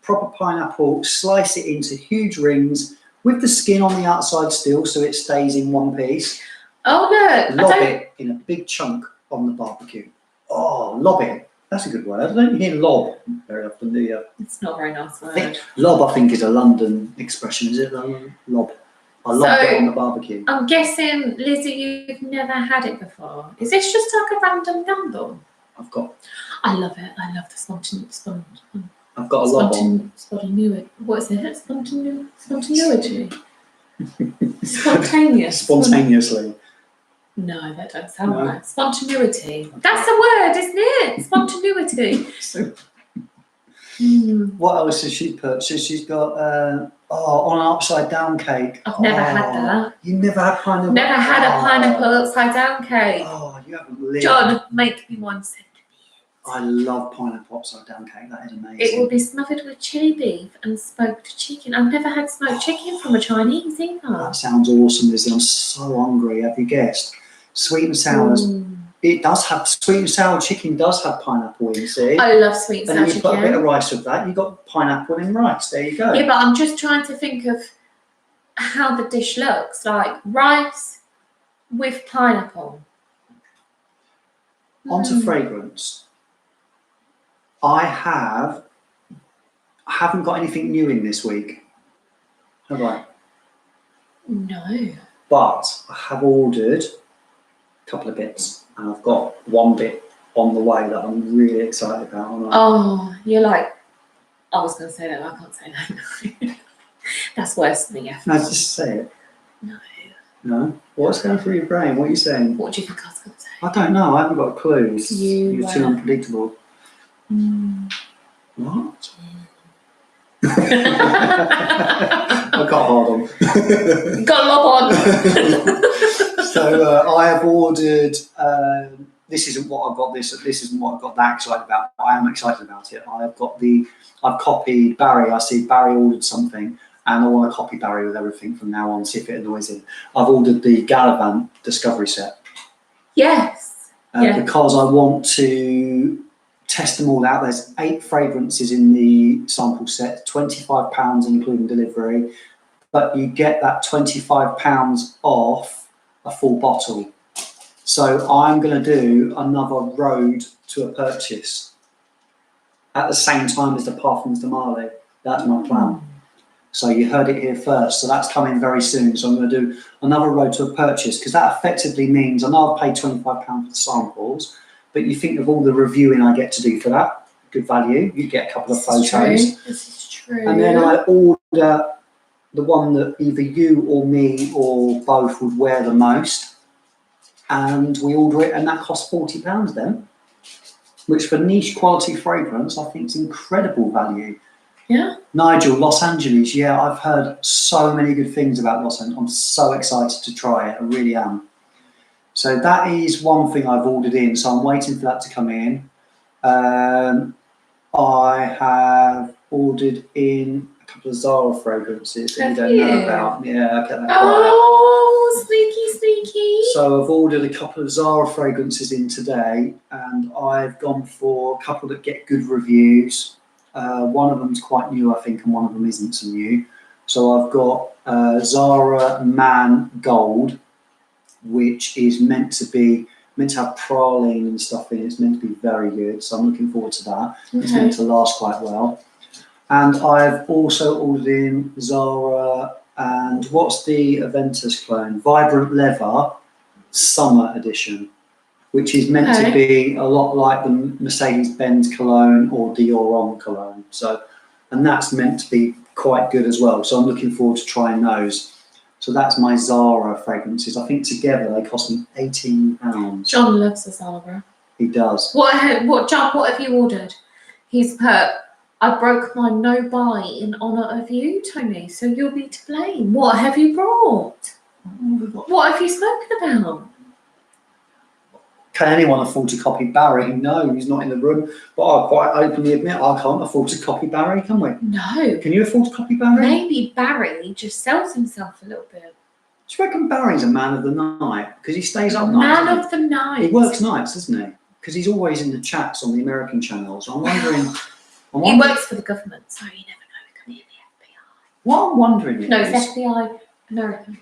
proper pineapple, slice it into huge rings with the skin on the outside still, so it stays in one piece. Oh, look. Lob it in a big chunk on the barbecue. Oh, lob it. That's a good word. I don't hear lob very often, do you? It's not a very nice word. Lob, I think, is a London expression, is it? Lob. I lobbed it on the barbecue. I'm guessing, Lizzie, you've never had it before. Is this just like a random number? I love it. I love the spontaneity. I've got a lob on. Spontaneity. What is it? Spontaneity. Spontaneous. Spontaneously. No, that don't sound right. Spontaneity. That's the word, isn't it? Spontaneity. What else has she put? So she's got on an upside down cake. I've never had that. You never had pineapple? Never had a pineapple upside down cake. Oh, you haven't lived. John, make me one send me it. I love pineapple upside down cake. That is amazing. It will be smothered with chili beef and smoked chicken. I've never had smoked chicken from a Chinese either. That sounds awesome, Lizzie. I'm so hungry. Have you guessed? Sweet and sour. It does have sweet and sour chicken. Does have pineapple in, see? I love sweet and sour chicken. And then you put a bit of rice with that. You got pineapple in rice. There you go. Yeah, but I'm just trying to think of how the dish looks. Like rice with pineapple. Onto fragrance. I haven't got anything new in this week, have I? No. But I have ordered a couple of bits, and I've got one bit on the way that I'm really excited about. Oh, you're like, I was going to say that, I can't say that. That's worse than the F. No, just say it. No. No? What's going through your brain? What are you saying? What do you think I was going to say? I don't know. I haven't got a clue. You're too unpredictable. What? I got hard on. Got a lob on. So I have ordered. This isn't what I got. This isn't what I got that excited about. I am excited about it. I've copied Barry. I see Barry ordered something, and I want to copy Barry with everything from now on. See if it annoys him. I've ordered the Gallivant Discovery Set. Yes. Because I want to test them all out. There's 8 fragrances in the sample set, £25 including delivery, but you get that £25 off a full bottle. So I'm going to do another road to a purchase at the same time as the Parfums de Marly. That's my plan. So you heard it here first. So that's coming very soon. So I'm going to do another road to a purchase, because that effectively means I know I've paid £25 for the samples, but you think of all the reviewing I get to do for that, good value. You get a couple of photos. This is true. And then I order the one that either you or me or both would wear the most. And we order it, and that costs £40 then, which for niche quality fragrance, I think is incredible value. Yeah. Nigel, Los Angeles. Yeah, I've heard so many good things about Los Angeles. I'm so excited to try it. I really am. So that is one thing I've ordered in. So I'm waiting for that to come in. I have ordered in a couple of Zara fragrances that you don't know about. Yeah, I get that. Oh, sneaky. So I've ordered a couple of Zara fragrances in today, and I've gone for a couple that get good reviews. One of them's quite new, I think, and one of them isn't so new. So I've got Zara Man Gold, which is meant to have praline and stuff in it. It's meant to be very good, so I'm looking forward to that. Okay. It's meant to last quite well. And I've also ordered in Zara, and what's the Aventus clone? Vibrant Leather Summer Edition, which is meant to be a lot like the Mercedes-Benz cologne or Dior Homme cologne. So, and that's meant to be quite good as well. So I'm looking forward to trying those. So that's my Zara fragrances. I think together they cost me £18. John loves a Zara. He does. John, what have you ordered? He's put, I broke my no buy in honour of you, Tony, so you'll be to blame. What have you brought? What have you spoken about? Can anyone afford to copy Barry? No, he's not in the room. But I quite openly admit I can't afford to copy Barry, can we? No. Can you afford to copy Barry? Maybe Barry just sells himself a little bit. Do you reckon Barry's a man of the night? Because he stays up nights. Man of the night. He works nights, doesn't he? Because he's always in the chats on the American channels. I'm wondering. He works for the government, so you never know. It could be the FBI. What I'm wondering is. No, it's FBI American.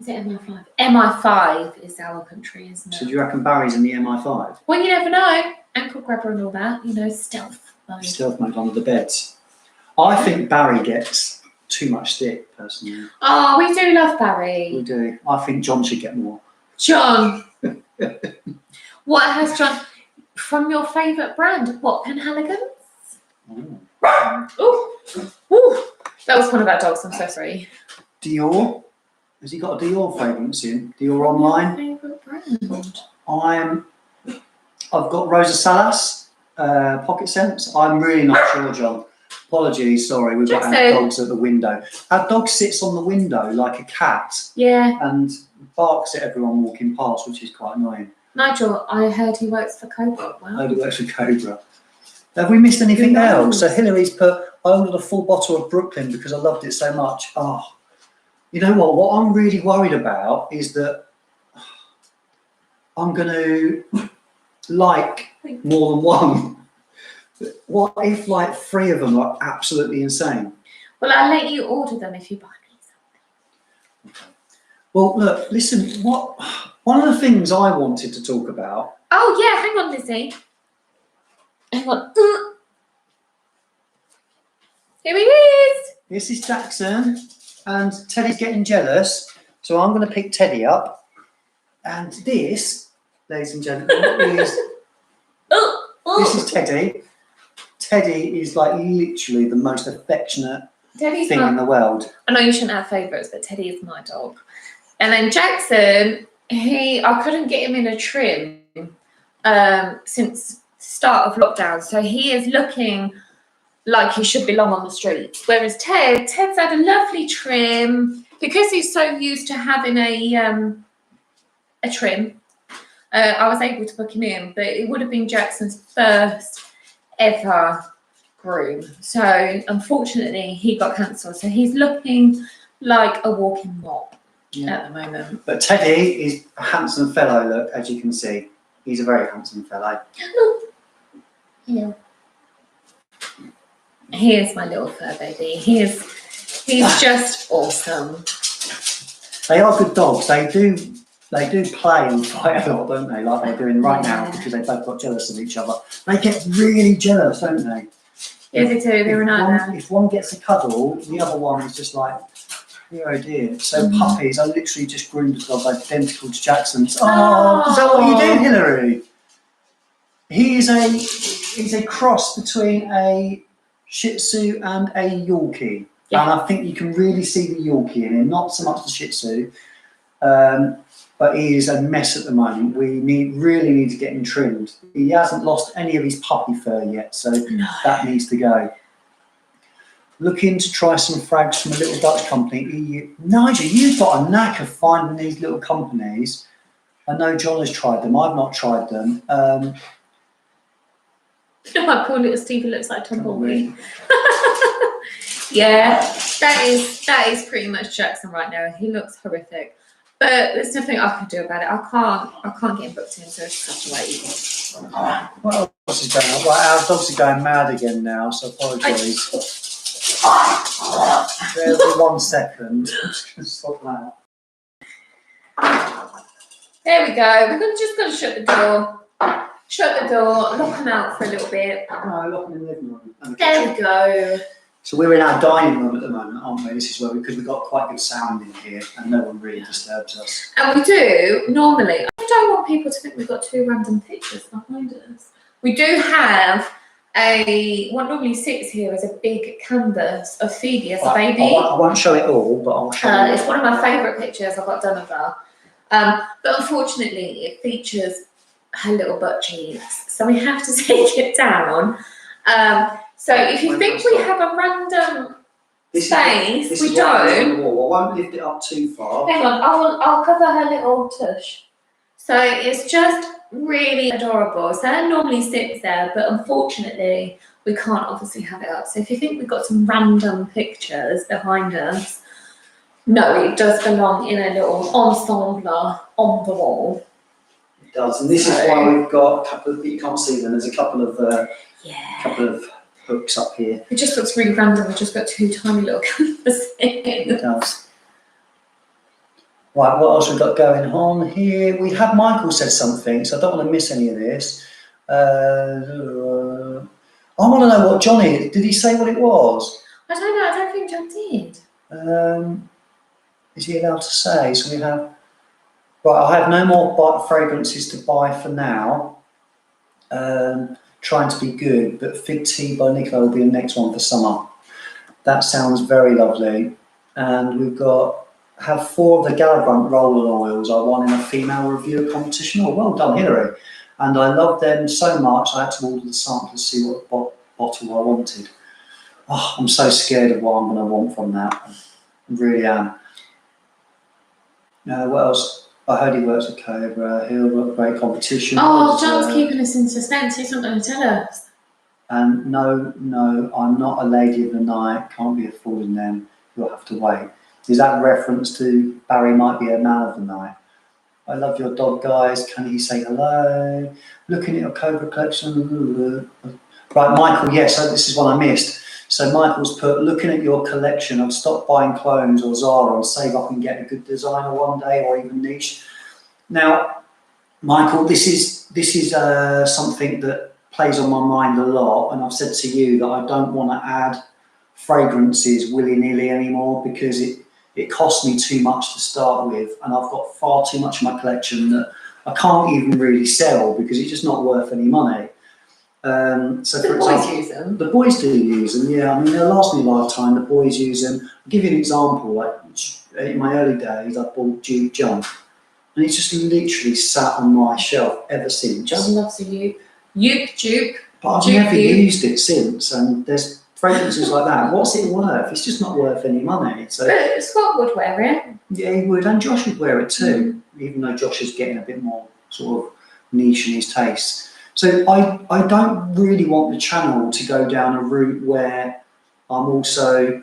Is it MI5? MI5 is our country, isn't it? So do you reckon Barry's in the MI5? Well, you never know. Ankle grabber and all that, stealth mode. Stealth mode under the beds. I think Barry gets too much stick, personally. Oh, we do love Barry. We do. I think John should get more. John. What has John from your favourite brand? What, Penhaligon's? Oh. Ooh. That was one of our dogs. I'm so sorry. Dior. Has he got a Dior fragrance in? Dior online? Favourite brand? I've got Rosa Salas pocket scents. I'm really not sure, John. Apologies, sorry. We've got our dogs at the window. Our dog sits on the window like a cat. Yeah. And barks at everyone walking past, which is quite annoying. Nigel, I heard he works for Cobra. Wow. I heard he works for Cobra. Have we missed anything else? So Hillary's put, I ordered a full bottle of Brooklyn because I loved it so much. Oh, you know what? What I'm really worried about is that I'm going to like more than one. What if like 3 of them are absolutely insane? Well, I'll let you order them if you buy me something. Okay. Well, look, listen, one of the things I wanted to talk about. Oh, yeah, hang on, Lizzie. Hang on. Here he is. This is Jackson, and Teddy's getting jealous, so I'm going to pick Teddy up. And this, ladies and gentlemen, is this is Teddy. Teddy is like literally the most affectionate thing in the world. I know you shouldn't have favourites, but Teddy is my dog. And then Jackson, I couldn't get him in a trim since start of lockdown, so he is looking like he should belong on the streets. Whereas Ted's had a lovely trim because he's so used to having a trim. I was able to book him in, but it would have been Jackson's first ever groom. So unfortunately, he got cancelled. So he's looking like a walking mop at the moment. But Teddy is a handsome fellow. Look, as you can see, he's a very handsome fellow. Yeah. He is my little fur baby. He's just awesome. They are good dogs. They do play and fight a lot, don't they? Like they're doing right now because they both got jealous of each other. They get really jealous, don't they? Yeah, they do. They're a nightmare. If one gets a cuddle, the other one is just like, oh dear. So puppies, I literally just groomed a dog identical to Jackson's. Oh, is that what you did, Hillary? He's a cross between a Shih Tzu and a Yorkie. Yeah. And I think you can really see the Yorkie in him, not so much the Shih Tzu. But he is a mess at the moment. We really need to get him trimmed. He hasn't lost any of his puppy fur yet, so that needs to go. Looking to try some frags from a little Dutch company. Nigel, you've got a knack of finding these little companies. I know John has tried them. I've not tried them. My poor little Stevie looks like Tumbleweed. Yeah, that is pretty much Jackson right now. He looks horrific. But there's nothing I can do about it. I can't get him booked in, so I just have to wait. What else is going on? Well, our dogs are going mad again now, so apologise. There's 1 second. I'm just going to stop that. There we go. We're just going to shut the door. Shut the door, lock them out for a little bit. No, lock them in the living room. There we go. So we're in our dining room at the moment, aren't we? This is where because we've got quite good sound in here and no one really disturbs us. And we do, normally, I don't want people to think we've got 2 random pictures behind us. We do have what normally sits here is a big canvas of Phoebe as a baby. I won't show it all, but I'll show you. It's one of my favourite pictures I've got done of her. But unfortunately, it features her little butt cheeks, so we have to take it down. So if you think we have a random space, we don't. I won't lift it up too far. Hang on, I'll cover her little tush. So it's just really adorable. So that normally sits there, but unfortunately we can't obviously have it up. So if you think we've got some random pictures behind us, no, it does belong in a little ensemble on the wall. It does, and this is why we've got a couple of, you can't see them, there's a couple of hooks up here. It just looks really random. We've just got two tiny little canvases. It does. Right, what else we've got going on here? We had Michael said something, so I don't want to miss any of this. I want to know what Johnny, did he say what it was? I don't know, I don't think John did. Is he allowed to say? So we have, right, I have no more fragrances to buy for now. Trying to be good, but Fig Tea by Nicola will be the next one for summer. That sounds very lovely. And we've got, have 4 of the Galabrunt roller oils I won in a female reviewer competition. Oh, well done, Hilary. And I loved them so much, I had to order the sample to see what bottle I wanted. Oh, I'm so scared of what I'm going to want from that. I really am. What else? I heard he works at Cobra. He'll got a great competition. Oh, John's keeping us in suspense. He's not going to tell us. And no, I'm not a lady of the night. Can't be a fool in them. You'll have to wait. Is that reference to Barry might be a man of the night? I love your dog, guys. Can he say hello? Looking at your Cobra collection. Right, Michael, yes, so this is one I missed. So Michael's put, looking at your collection, I've stopped buying clones or Zara and save up and get a good designer one day, or even niche. Now, Michael, this is something that plays on my mind a lot, and I've said to you that I don't want to add fragrances willy-nilly anymore because it costs me too much to start with, and I've got far too much in my collection that I can't even really sell because it's just not worth any money. So the boys use them. The boys do use them, yeah. I mean, they'll last me a lifetime. The boys use them. I'll give you an example. Like in my early days, I bought Duke John, and it's just literally sat on my shelf ever since. John loves a Duke. But I've never used it since, and there's fragrances like that. What's it worth? It's just not worth any money. So Scott would wear it. Yeah, he would, and Josh would wear it too, even though Josh is getting a bit more sort of niche in his tastes. So I don't really want the channel to go down a route where I'm also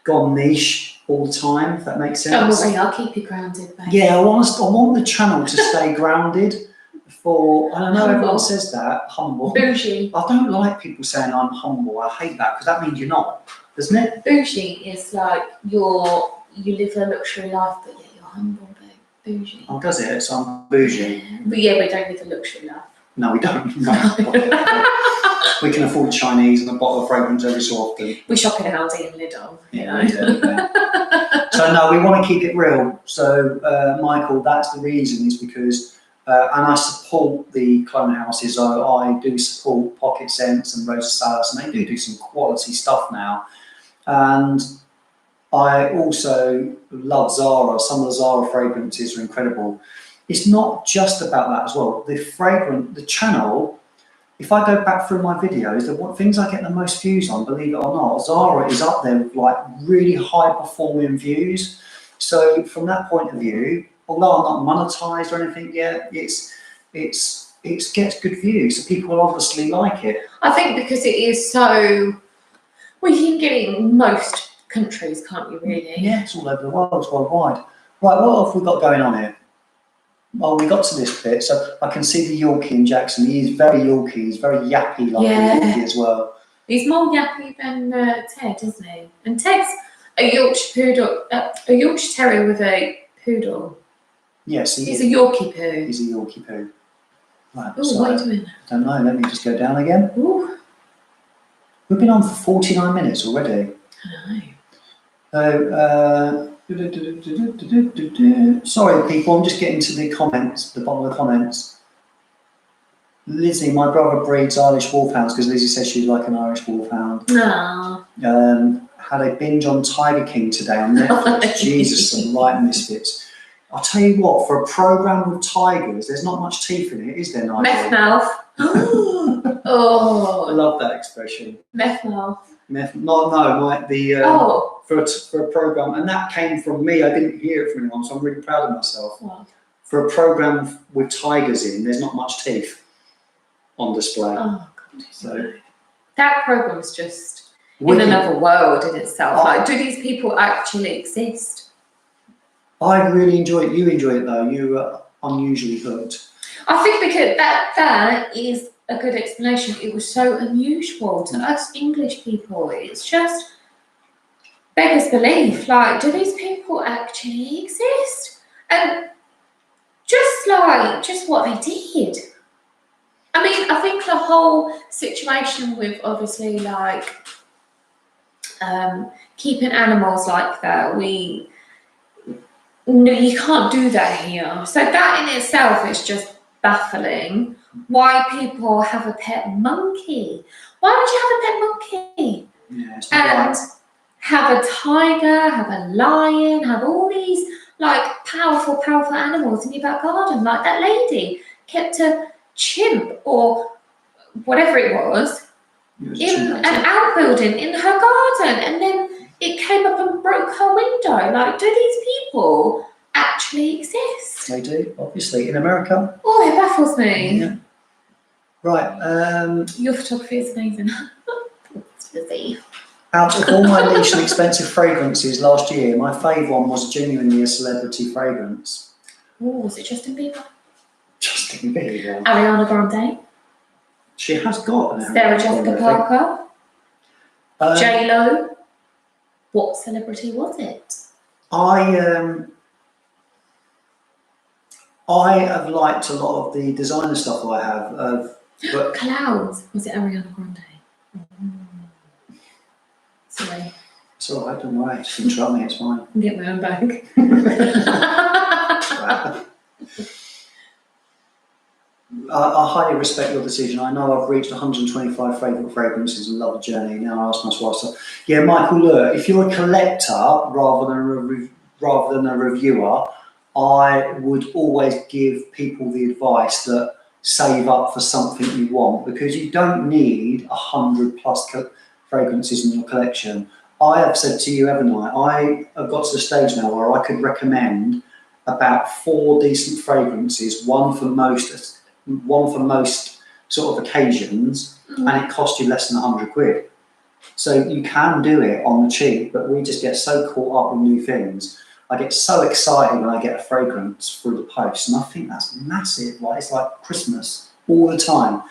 gone niche all the time, if that makes sense. Don't worry, I'll keep you grounded, babe. Yeah, I want the channel to stay grounded. I don't know, everyone says that, humble. Bougie. I don't like people saying I'm humble. I hate that because that means you're not, doesn't it? Bougie is like you live a luxury life, but yet you're humble, babe. Bougie. Oh, does it? So I'm bougie. But yeah, we don't live a luxury life. No, we don't. No. We can afford Chinese and a bottle of fragrance every so often. We shop in Aldi and Lidl. Yeah, we do. So no, we want to keep it real. So Michael, that's the reason, is because, and I support the clone houses. I do support Pocket Scents and Rosa Salas, and they do some quality stuff now. And I also love Zara. Some of the Zara fragrances are incredible. It's not just about that as well. The channel, if I go back through my videos, the things I get the most views on, believe it or not, Zara is up there with like really high performing views. So from that point of view, although I'm not monetized or anything yet, it gets good views. So people will obviously like it. I think because it is so, well, you can get it in most countries, can't you, really? Yeah, it's all over the world, it's worldwide. Right, what have we got going on here? Well, we got to this bit, so I can see the Yorkie in Jackson. He is very Yorkie, he's very yappy like a Yorkie as well. He's more yappy than Ted, isn't he? And Ted's a Yorkshire poodle, a Yorkshire Terrier with a poodle. Yes, he's a Yorkie poo. He's a Yorkie poo. Right, oh, so what are you doing? I don't know, let me just go down again. Ooh. We've been on for 49 minutes already. I know. So, sorry people, I'm just getting to the comments, the bottom of the comments. Lizzie, my brother breeds Irish wolfhounds because Lizzie says she's like an Irish wolfhound. Aww. Had a binge on Tiger King today on Netflix. Jesus, some light misfits. I'll tell you what, for a programme with tigers, there's not much teeth in it, is there, Nigel? Meth mouth. Oh. I love that expression. Meth mouth. For a programme, and that came from me. I didn't hear it from anyone, so I'm really proud of myself. Well, for a program with tigers in, there's not much teeth on display. Oh God! So that program's just wicked. in another world in itself. Like, do these people actually exist? I really enjoy it. You enjoy it though. You are unusually hooked. I think because that is a good explanation. It was so unusual to us English people. It's just beggars belief. Like, do these people actually exist? And just what they did. I mean, I think the whole situation with obviously like keeping animals like that, no, you can't do that here. So that in itself is just baffling. Why people have a pet monkey? Why would you have a pet monkey? Yeah, it's not And right. have a tiger, have a lion, have all these like powerful animals in your back garden. Like that lady kept a chimp or whatever it was It was a in chimpanzee. an outbuilding in her garden, and then it came up and broke her window. Like, do these people actually exist? They do, obviously. In America. Oh, it baffles me. Yeah. Right. Your photography is amazing. It's busy. Out of all my niche and expensive fragrances last year, my fave one was genuinely a celebrity fragrance. Oh, was it Justin Bieber? Justin Bieber. Ariana Grande? She has got an Sarah Jessica Parker? Um, J-Lo? What celebrity was it? I have liked a lot of the designer stuff I have. But Clouds. Was it Ariana Grande? Sorry. it's all right, don't worry. Just interrupt me, it's fine. I'll get my own bag. I highly respect your decision. I know I've reached 125 favourite fragrances and love the journey. Now I ask myself, so, yeah, Michael, look, if you're a collector rather than a reviewer, I would always give people the advice that save up for something you want, because you don't need 100+ fragrances in your collection. I have said to you, haven't I have got to the stage now where I could recommend about 4 decent fragrances, one for most sort of occasions, and it costs you less than 100 quid. So you can do it on the cheap, but we just get so caught up with new things. I get so excited when I get a fragrance through the post, and I think that's massive. Like, it's like Christmas all the time.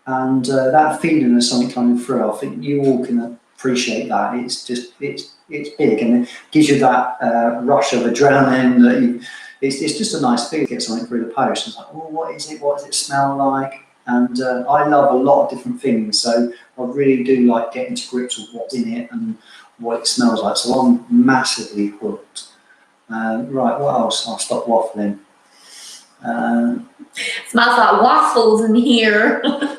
And that feeling of something coming through, I think you all can appreciate that. It's just, it's big, and it gives you that rush of adrenaline that it's just a nice feeling to get something through the post. It's like, oh, what is it? What does it smell like? And I love a lot of different things, so I really do like getting to grips with what's in it and what it smells like. So I'm massively hooked. Right, what else? I'll stop waffling. Smells like waffles in here. I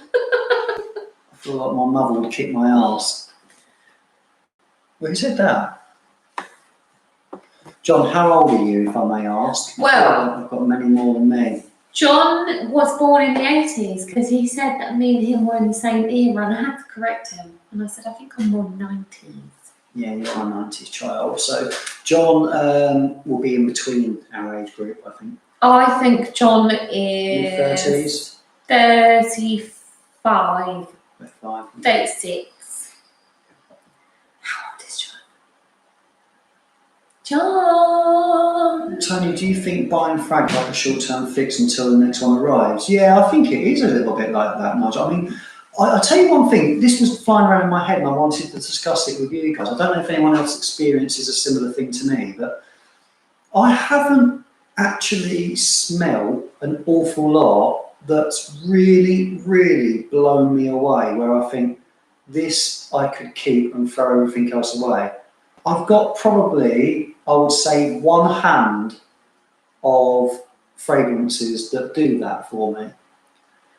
feel like my mother would kick my ass. Well, who said that? John, how old are you, if I may ask? Well, I've got many more than me. John was born in the 80s because he said that me and him were in the same era, and I had to correct him. And I said, I think I'm born 90s. Yeah, you're a 90s child. So John will be in between our age group, I think. I think John is 30s? 35, 35. 36. How old is John? John! Tony, do you think buying frag like a short-term fix until the next one arrives? Yeah, I think it is a little bit like that, Nigel. I mean, I'll tell you one thing. This was flying around in my head and I wanted to discuss it with you guys. I don't know if anyone else experiences a similar thing to me, but I haven't actually smelled an awful lot that's really, really blown me away, where I think this I could keep and throw everything else away. I've got probably, I would say, one hand of fragrances that do that for me.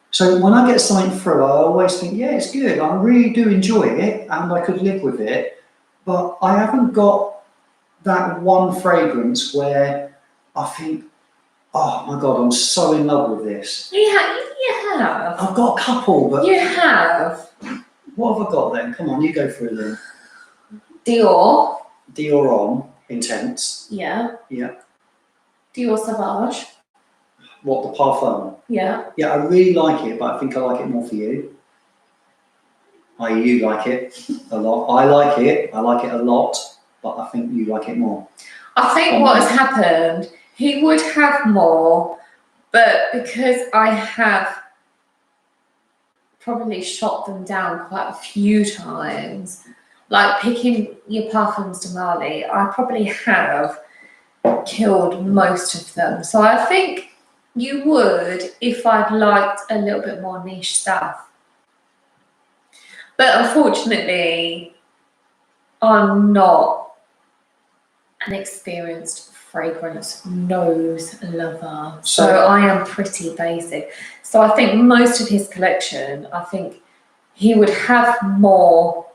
So when I get something through, I always think, yeah, it's good. I really do enjoy it and I could live with it. But I haven't got that one fragrance where I think, oh my God, I'm so in love with this. You have. I've got a couple, but... You have. What have I got then? Come on, you go through them. Dior. Dior Homme Intense. Yeah. Yeah. Dior Sauvage. What, the parfum? Yeah. Yeah, I really like it, but I think I like it more for you. You like it a lot. I like it a lot, but I think you like it more. I think what has happened, he would have more, but because I have probably shot them down quite a few times, like picking your parfums to Marley, I probably have killed most of them. So I think you would if I'd liked a little bit more niche stuff. But unfortunately, I'm not an experienced fragrance nose lover. So I am pretty basic. So I think most of his collection, I think he would have more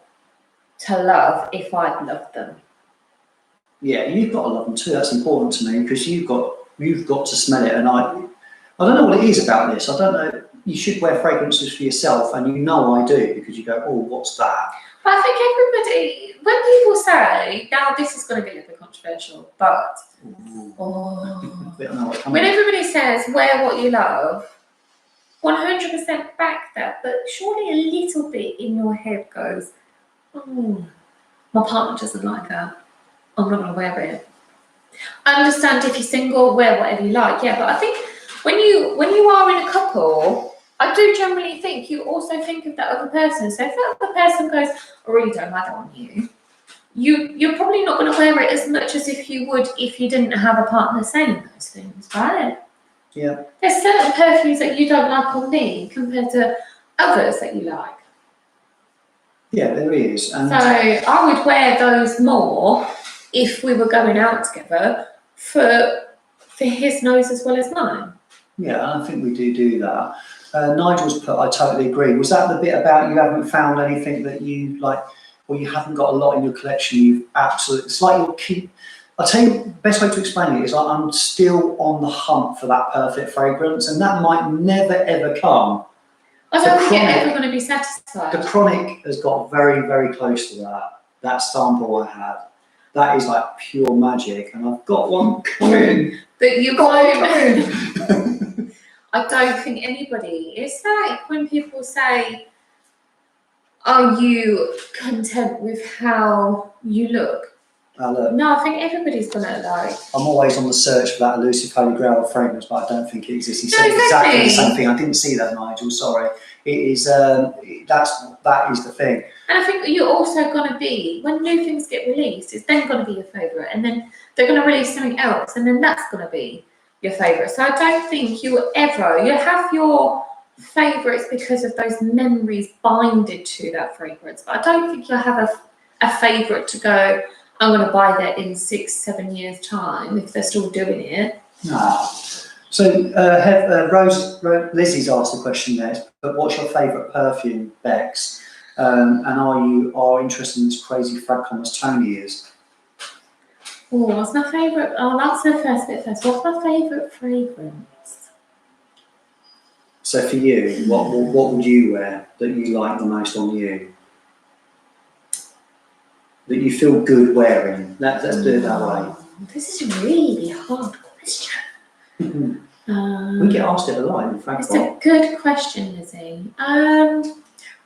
to love if I'd loved them. Yeah, you've got to love them too. That's important to me because you've got to smell it. And I don't know what it is about this. I don't know. You should wear fragrances for yourself, and you know I do because you go, oh, what's that? But I think everybody, when people say, now this is going to be a little bit controversial, but when everybody says wear what you love, 100% back that, but surely a little bit in your head goes, oh, my partner doesn't like that. I'm not going to wear it. I understand if you're single, wear whatever you like, yeah, but I think when you are in a couple, I do generally think you also think of that other person. So if that other person goes, I really don't like that on you, you're probably not going to wear it as much as if you would if you didn't have a partner saying those things, right? Yeah. There's certain perfumes that you don't like on me compared to others that you like. Yeah, there is. And so I would wear those more if we were going out together for his nose as well as mine. Yeah, I think we do that. Nigel's put, I totally agree. Was that the bit about you haven't found anything that you like, or you haven't got a lot in your collection? You've absolutely, it's like you'll keep. I'll tell you, the best way to explain it is I'm still on the hunt for that perfect fragrance, and that might never ever come. I don't think you're ever going to be satisfied. The Chronic has got very, very close to that. That sample I had, that is like pure magic, and I've got one coming. But you got I don't think anybody. It's like when people say, "Are you content with how you look?" No, I think everybody's gonna like. I'm always on the search for that elusive holy grail of fragrance, but I don't think it exists. You said exactly the same thing. I didn't see that, Nigel. Sorry. It is. That is the thing. And I think you're also gonna be when new things get released. It's then gonna be your favourite, and then they're gonna release something else, and then that's gonna be your favourite. So I don't think you have your favourites because of those memories binded to that fragrance. But I don't think you'll have a favourite to go, I'm going to buy that in 6-7 years' time if they're still doing it. No. So Lizzie's asked a question there, but what's your favourite perfume, Bex? And are you interested in this crazy Frag as Tony is? Oh, what's my favourite? I'll answer the first bit first. What's my favourite fragrance? So for you, what would you wear that you like the most on you? That you feel good wearing? Let's do it that way. This is a really hard question. We get asked it a lot in fact. It's a good question, Lizzie.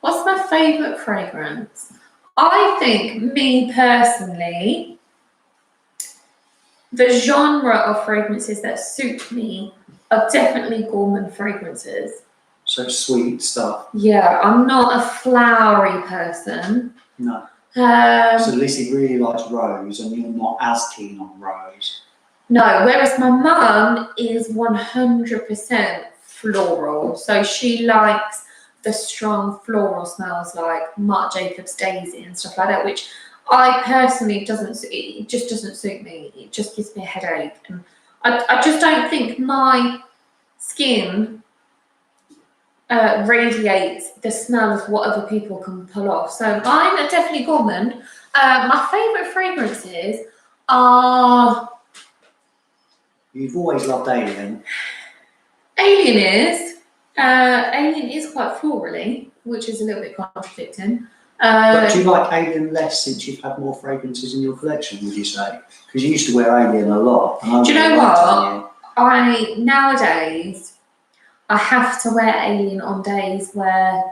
What's my favourite fragrance? I think, me personally, the genre of fragrances that suit me are definitely gourmand fragrances. So sweet stuff. Yeah, I'm not a flowery person. No. So Lizzie really likes rose, and you're not as keen on rose. No, whereas my mum is 100% floral. So she likes the strong floral smells like Marc Jacobs Daisy and stuff like that, which I personally it just doesn't suit me. It just gives me a headache. And I just don't think my skin radiates the smell of what other people can pull off. So I'm definitely gourmand. My favourite fragrances are... You've always loved Alien. Alien is quite florally, which is a little bit contradicting. But do you like Alien less since you've had more fragrances in your collection, would you say? Because you used to wear Alien a lot. Do you know what? nowadays, I have to wear Alien on days where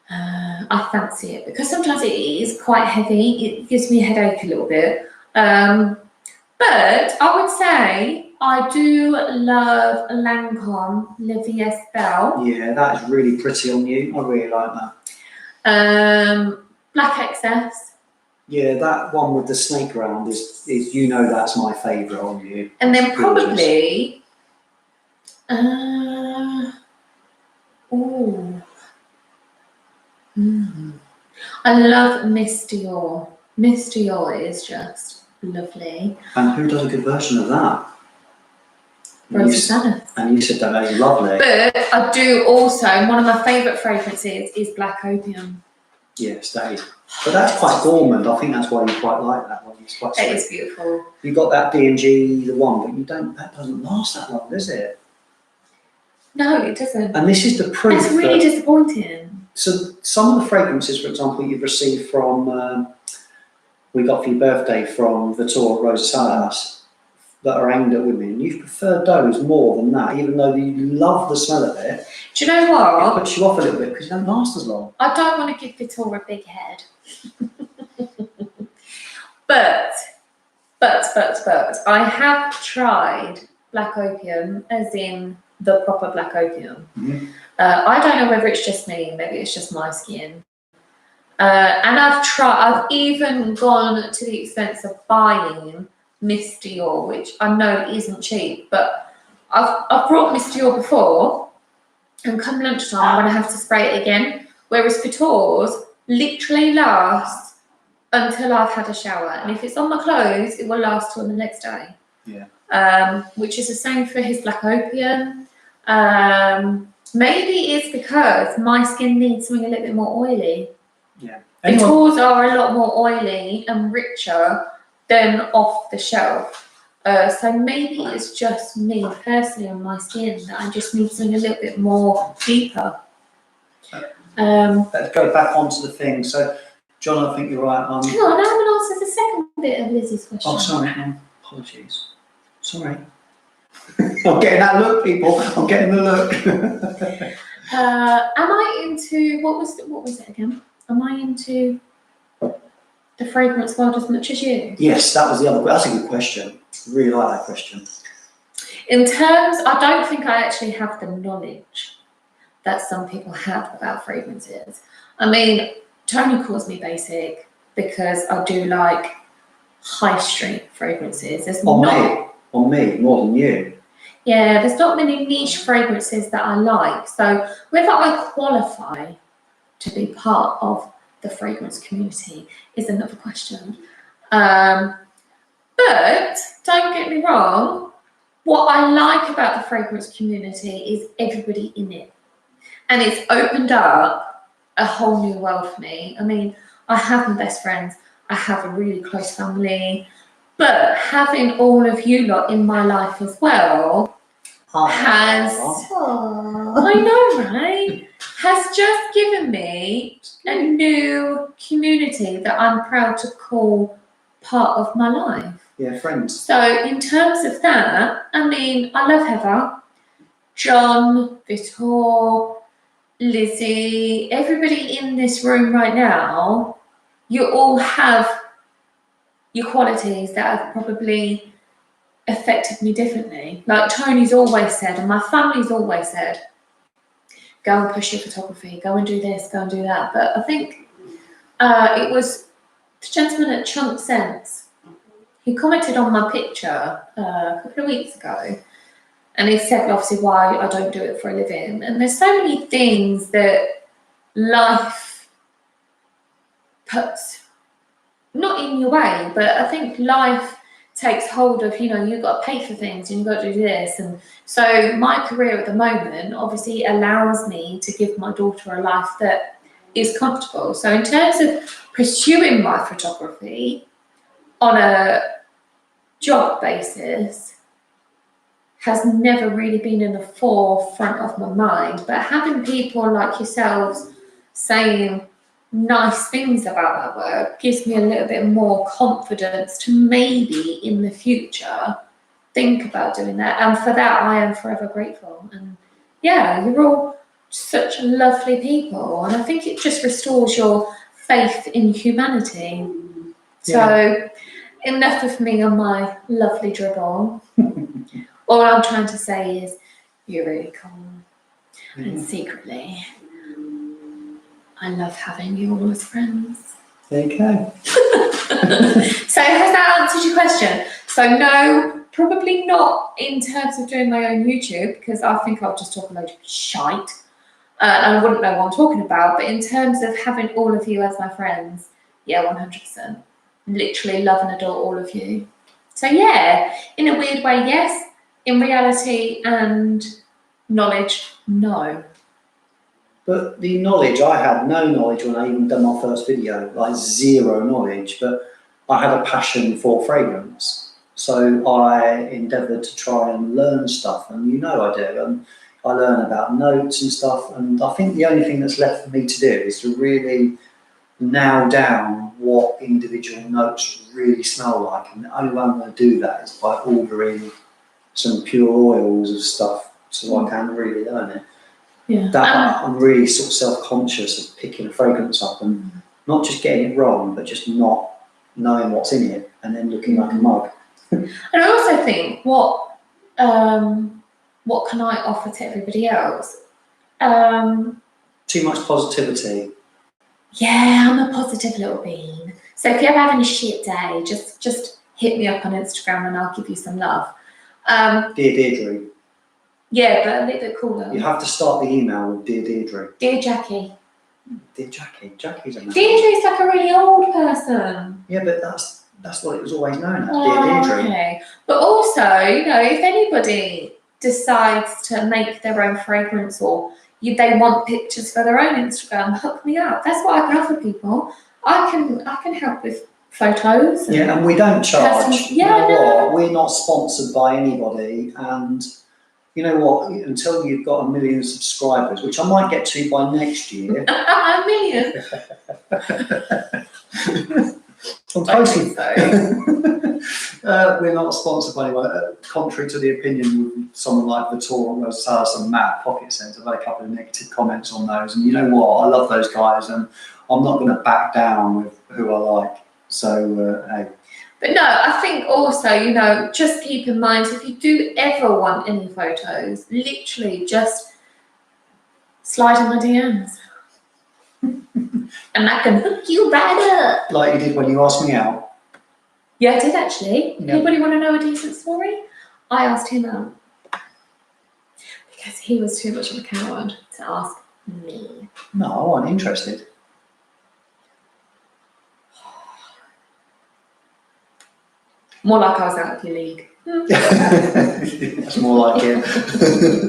I fancy it, because sometimes it is quite heavy. It gives me a headache a little bit. But I would say I do love Lancome Le VS Belle. Yeah, that is really pretty on you. I really like that. Black XS. Yeah, that one with the snake around is you know, that's my favourite on you. And then It's gorgeous. probably, I love Miss Dior. Miss Dior is just lovely. And who does a good version of that? Rosa. And you said that was lovely. But I do also, one of my favourite fragrances is Black Opium. Yes, that is. But that's quite gourmand. I think that's why you quite like that one. It's quite sweet. It is beautiful. You got that D&G, the one, but you don't. That doesn't last that long, does it? No, it doesn't. And this is the proof. That's really disappointing. So some of the fragrances, for example, you've received from, we got for your birthday from Vittor Rosa Salas, that are aimed at women, you've preferred those more than that, even though you love the smell of it. Do you know what? It puts you off a little bit because you don't last as long. I don't want to give Vittor a big head. but I have tried Black Opium, as in the proper Black Opium. Mm-hmm. I don't know whether it's just me, maybe it's just my skin. And I've even gone to the expense of buying Miss Dior, which I know isn't cheap, but I've brought Miss Dior before, and come lunchtime I'm going to have to spray it again, whereas Vittor's literally lasts until I've had a shower, and if it's on my clothes it will last till the next day. Yeah. Which is the same for his Black Opium. Maybe it's because my skin needs something a little bit more oily. Yeah. Vittor's are a lot more oily and richer than off the shelf. So maybe it's just me personally on my skin that I just need something a little bit more deeper. Let's go back onto the thing. So, John, I think you're right. Hang on, I haven't answered the second bit of Lizzie's question. Oh, sorry. Apologies. Sorry. I'm getting that look, people. I'm getting the look. Am I into, what was it again? Am I into the fragrance world as much as you? Yes, that was the other. That's a good question. Really like that question. In terms, I don't think I actually have the knowledge that some people have about fragrances. I mean, Tony calls me basic because I do like high street fragrances. On me, more than you. Yeah, there's not many niche fragrances that I like. So whether I qualify to be part of the fragrance community is another question. But don't get me wrong, what I like about the fragrance community is everybody in it. And it's opened up a whole new world for me. I mean, I have my best friends, I have a really close family, but having all of you lot in my life as well has, I know, right? Has just given me a new community that I'm proud to call part of my life. Yeah, friends. So in terms of that, I mean, I love Heather, John, Vittor, Lizzie, everybody in this room right now. You all have your qualities that have probably affected me differently. Like Tony's always said, and my family's always said, go and push your photography, go and do this, go and do that. But I think it was the gentleman at Chunk Sense. He commented on my picture a couple of weeks ago, and he said obviously why I don't do it for a living. And there's so many things that life puts not in your way, but I think life takes hold of, you know, you've got to pay for things and you've got to do this. And so my career at the moment obviously allows me to give my daughter a life that is comfortable. So in terms of pursuing my photography on a job basis has never really been in the forefront of my mind. But having people like yourselves saying nice things about that work gives me a little bit more confidence to maybe in the future think about doing that. And for that, I am forever grateful. And yeah, you're all such lovely people. And I think it just restores your faith in humanity. So enough of me on my lovely dribble. All I'm trying to say is you're really cool. And secretly, I love having you all as friends. There you go. So has that answered your question? So no, probably not in terms of doing my own YouTube, because I think I'll just talk a load of shite. And I wouldn't know what I'm talking about. But in terms of having all of you as my friends, yeah, 100%. Literally love and adore all of you. So yeah, in a weird way, yes. In reality and knowledge, no. But the knowledge, I had no knowledge when I even done my first video, like zero knowledge, but I had a passion for fragrance. So I endeavoured to try and learn stuff, and you know I do. And I learn about notes and stuff, and I think the only thing that's left for me to do is to really nail down what individual notes really smell like. And the only way I'm going to do that is by ordering some pure oils of stuff so I can really learn it. Yeah. That I'm really sort of self-conscious of picking a fragrance up and not just getting it wrong, but just not knowing what's in it and then looking like a mug. And I also think what can I offer to everybody else? Too much positivity. Yeah, I'm a positive little bean. So if you're ever having a shit day, just hit me up on Instagram and I'll give you some love. Dear Deirdre. Yeah, but a little bit cooler. You have to start the email with Dear Deirdre. Dear Jackie. Dear Jackie. Jackie's a man. Deirdre's like a really old person. Yeah, but that's what it was always known as, Dear Deirdre. Okay. But also, you know, if anybody decides to make their own fragrance or they want pictures for their own Instagram, hook me up. That's what I can offer people. I can help with photos. Yeah, and we don't charge. Yeah, you know what? We're not sponsored by anybody, and you know what? Until you've got 1 million subscribers, which I might get to by next year. 1 million. I'm totally we're not sponsored by anyone. Contrary to the opinion of someone like Vittor, Rosales and Matt Pocket Sense, I've had a couple of negative comments on those, and you know what? I love those guys, and I'm not going to back down with who I like. So, hey. But no, I think also, you know, just keep in mind, if you do ever want any photos, literally just slide in my DMs. And I can hook you right up. Like you did when you asked me out. Yeah, I did actually. Yeah. Anybody want to know a decent story? I asked him out. Because he was too much of a coward to ask me. No, I wasn't interested. More like I was out of your league. That's more like it.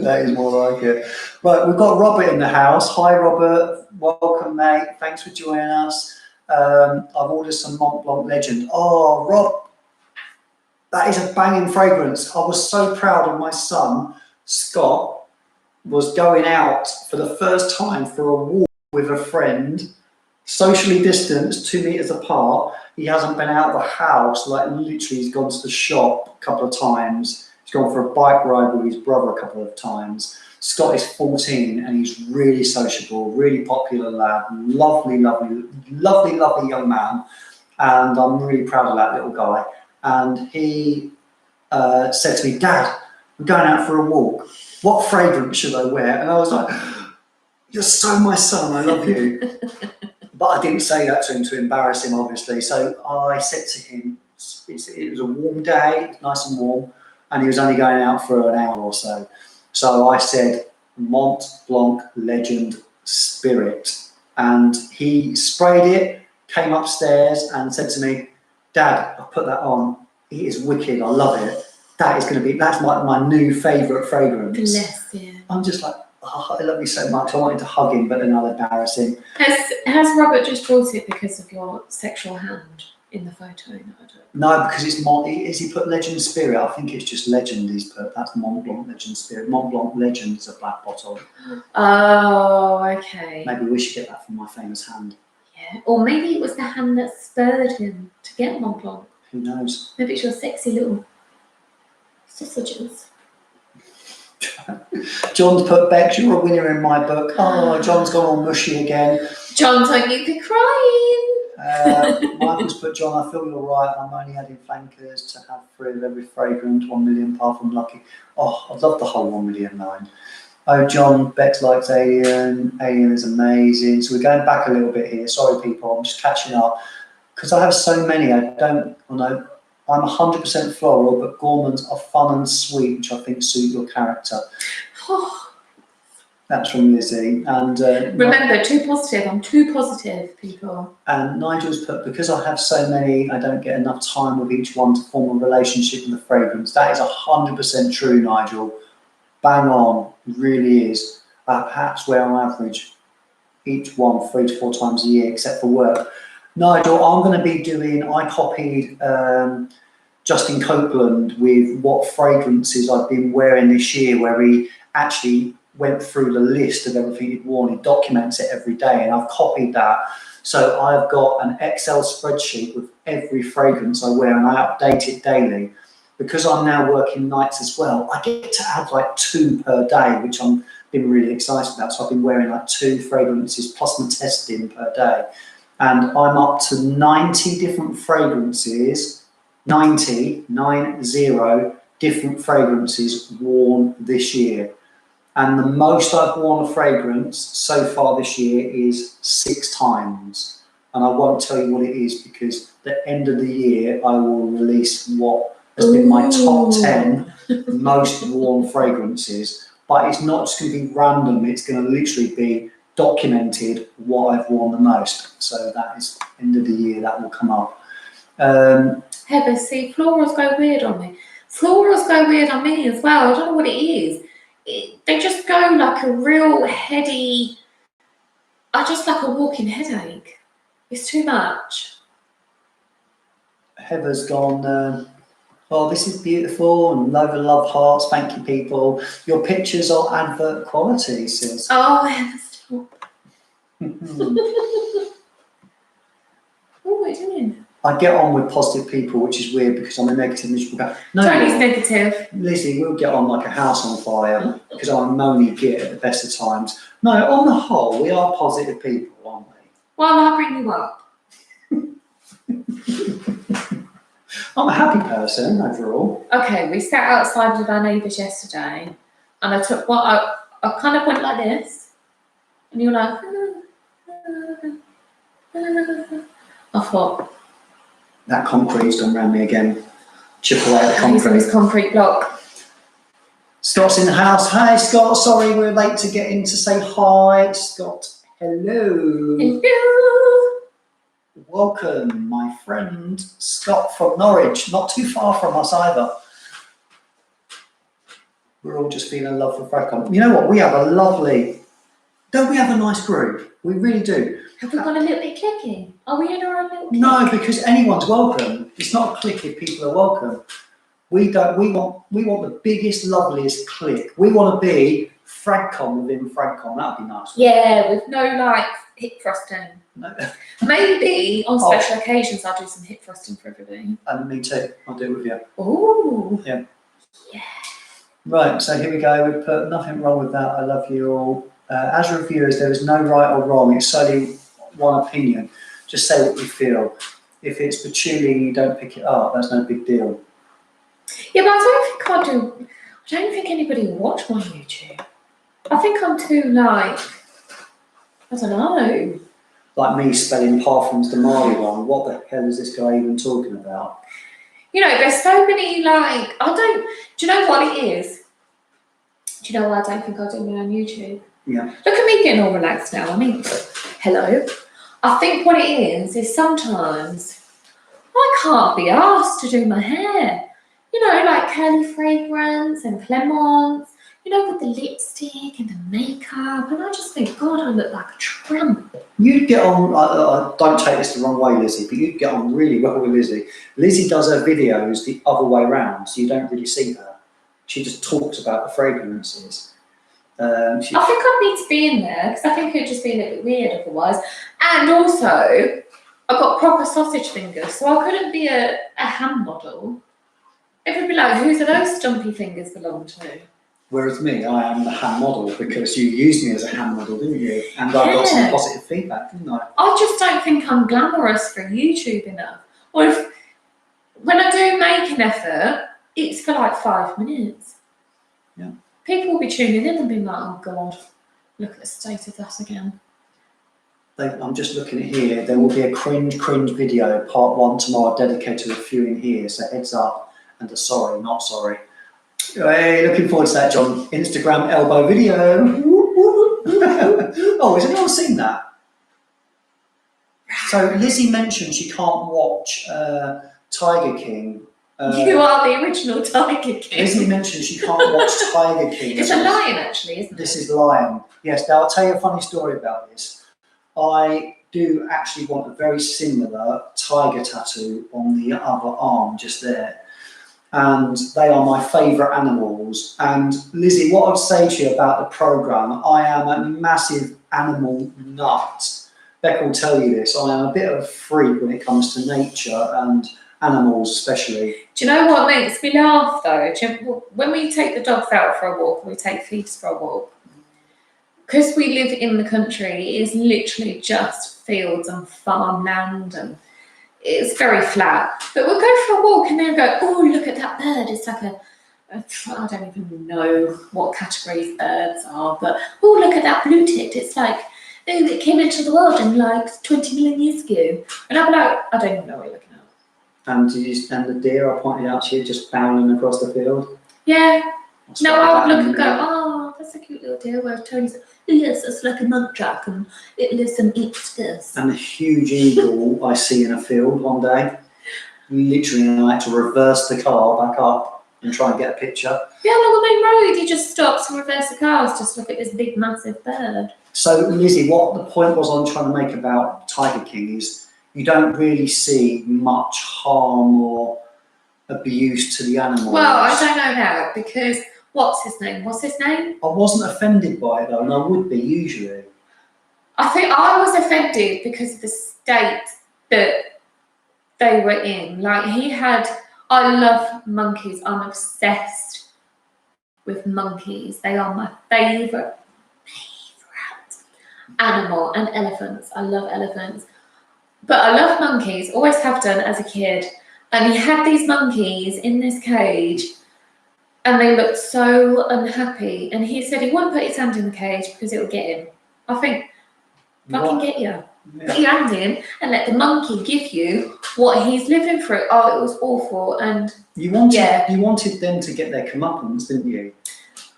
That is more like it. Right, we've got Robert in the house. Hi, Robert. Welcome, mate. Thanks for joining us. I've ordered some Mont Blanc Legend. Oh, Rob, that is a banging fragrance. I was so proud of my son. Scott was going out for the first time for a walk with a friend, socially distanced, 2 meters apart. He hasn't been out of the house, like literally he's gone to the shop a couple of times. He's gone for a bike ride with his brother a couple of times. Scott is 14 and he's really sociable, really popular lad, lovely, lovely, lovely, lovely young man. And I'm really proud of that little guy. And he said to me, Dad, we're going out for a walk. What fragrance should I wear? And I was like, you're so my son, I love you. But I didn't say that to him to embarrass him, obviously. So I said to him, it was a warm day, nice and warm, and he was only going out for an hour or so. So I said, Mont Blanc Legend Spirit. And he sprayed it, came upstairs and said to me, Dad, I've put that on. It is wicked, I love it. That's my new favourite fragrance. Bless you. I'm just like, oh, I love you so much. I wanted to hug him, but then I'll embarrass him. Has Robert just bought it because of your sexual hand in the photo? No, because it's is he put Legend Spirit? I think it's just Legend he's put. That's Mont Blanc Legend Spirit. Mont Blanc Legend is a black bottle. Oh, okay. Maybe we should get that from my famous hand. Yeah, or maybe it was the hand that spurred him to get Mont Blanc. Who knows? Maybe it's your sexy little Sausages. John's put, Bex, you're a winner in my book. Oh, John's gone all mushy again. John's like, you be crying. Michael's put, John, I feel you're right. I'm only adding flankers to have 3 of every fragrance, 1 million apart from Lucky. Oh, I'd love the whole 1 million line. Oh, John, Bex likes Alien. Alien is amazing. So we're going back a little bit here. Sorry, people, I'm just catching up. Because I have so many, I don't know. I'm 100% floral, but Gormans are fun and sweet, which I think suit your character. That's from Lizzie. And remember, too positive. I'm too positive, people. And Nigel's put, because I have so many, I don't get enough time with each one to form a relationship with the fragrance. That is 100% true, Nigel. Bang on, really is. Perhaps we're on average each one 3 to 4 times a year, except for work. Nigel, I'm going to be doing, I copied Justin Copeland with what fragrances I've been wearing this year, where he actually went through the list of everything he'd worn. He documents it every day, and I've copied that. So I've got an Excel spreadsheet with every fragrance I wear, and I update it daily. Because I'm now working nights as well, I get to add like 2 per day, which I'm been really excited about. So I've been wearing like 2 fragrances plus my testing per day. And I'm up to 90 different fragrances, 90 different fragrances worn this year. And the most I've worn a fragrance so far this year is 6 times. And I won't tell you what it is, because at the end of the year, I will release what has been my top 10 most worn fragrances. But it's not just going to be random, it's going to literally be documented what I've worn the most. So that is end of the year, that will come up. Heather, see, florals go weird on me. Florals go weird on me as well. I don't know what it is. They just go like a real heady, I just like a walking headache. It's too much. Heather's gone, oh, this is beautiful, and love hearts, thank you, people. Your pictures are advert quality, sis. Oh, Heather, stop. What are you doing? I get on with positive people, which is weird because I'm a negative, miserable guy. No, Tony's negative. Lizzie, we'll get on like a house on fire because I'm a moany git at the best of times. No, on the whole, we are positive people, aren't we? Well, I'll bring you up. I'm a happy person overall. Okay, we sat outside with our neighbours yesterday, and I took what I kind of went like this, and you were like, I thought, that concrete's gone round me again. Chip away at the he's concrete. in his concrete block. Scott's in the house. Hey, Scott, sorry we're late to get in to say hi. Scott, hello. Hello. Welcome, my friend Scott from Norwich. Not too far from us either. We're all just feeling love for Fragcom. You know what? We have a lovely, don't we have a nice group? We really do. Have we got a little bit clicky? Are we in our own little click? No, because anyone's welcome. It's not a clique if people are welcome. We want the biggest, loveliest clique. We want to be Fragcom within Fragcom. That'd be nice. Yeah, with no like hip thrusting. No. Maybe on special occasions I'll do some hip thrusting for everybody. And me too. I'll do it with you. Ooh. Yeah. Yeah. Right, so here we go. We put nothing wrong with that. I love you all. As reviewers, there is no right or wrong. It's solely one opinion. Just say what you feel. If it's patchouli and you don't pick it up, that's no big deal. Yeah, but I don't think anybody will watch my YouTube. I think I'm too like, I don't know. Like me spelling Parfums de Mali wrong. What the hell is this guy even talking about? You know, there's so many like, do you know what it is? Do you know why I don't think I'll do my own YouTube? Yeah. Look at me getting all relaxed now. I mean, hello. I think what it is sometimes I can't be asked to do my hair. You know, like curly fragrance and Clemence, you know, with the lipstick and the makeup. And I just think, God, I look like a tramp. You'd get on, don't take this the wrong way, Lizzie, but you'd get on really well with Lizzie. Lizzie does her videos the other way round, so you don't really see her. She just talks about the fragrances. I think I need to be in there because I think it would just be a little bit weird otherwise. And also, I've got proper sausage fingers, so I couldn't be a hand model. Everybody be like, who do those stumpy fingers belong to? Whereas me, I am the hand model because you used me as a hand model, didn't you? And I got some positive feedback, didn't I? I just don't think I'm glamorous for YouTube enough. Or if, when I do make an effort, it's for like 5 minutes. Yeah. People will be tuning in and being like, oh God, look at the state of that again. I'm just looking at here. There will be a cringe video, part 1 tomorrow, dedicated to a few in here. So heads up and a sorry, not sorry. Hey, looking forward to that, John. Instagram elbow video. Oh, has anyone seen that? So Lizzie mentioned she can't watch Tiger King. You are the original Tiger King. Lizzie mentioned she can't watch Tiger King. It's a lion, actually, isn't it? This is lion. Yes. Now I'll tell you a funny story about this. I do actually want a very similar tiger tattoo on the other arm, just there. And they are my favourite animals. And Lizzie, what I'd say to you about the programme, I am a massive animal nut. Beck will tell you this. I am a bit of a freak when it comes to nature and animals especially. Do you know what makes me laugh though? When we take the dogs out for a walk, we take Feeds for a walk, because we live in the country, it is literally just fields and farmland, and it's very flat. But we'll go for a walk and they'll go, oh, look at that bird. It's like I don't even know what categories birds are, but oh, look at that blue-ticked. It's like, oh, it came into the world in like 20 million years ago. And I'm like, I don't even know what you're looking at. And the deer I pointed out to you just bounding across the field? Yeah. No, I would look and go, oh, that's a cute little deer. Where Tony's, oh, yes, it's like a muntjac and it lives and eats this. And a huge eagle I see in a field one day. Literally, I had to reverse the car back up and try and get a picture. Yeah, along the main road, he just stops and reverses the cars just to look at this big, massive bird. So, Lizzie, what the point was I'm trying to make about Tiger King is you don't really see much harm or abuse to the animals. Well, I don't know now, because what's his name? I wasn't offended by it though, and I would be usually. I think I was offended because of the state that they were in. Like, I love monkeys. I'm obsessed with monkeys. They are my favourite animal, and elephants. I love elephants. But I love monkeys, always have done as a kid. And he had these monkeys in this cage and they looked so unhappy. And he said he wouldn't put his hand in the cage because it would get him. I think, fucking get you. Yeah. Put your hand in and let the monkey give you what he's living through. Oh, it was awful. And you wanted them to get their comeuppance, didn't you?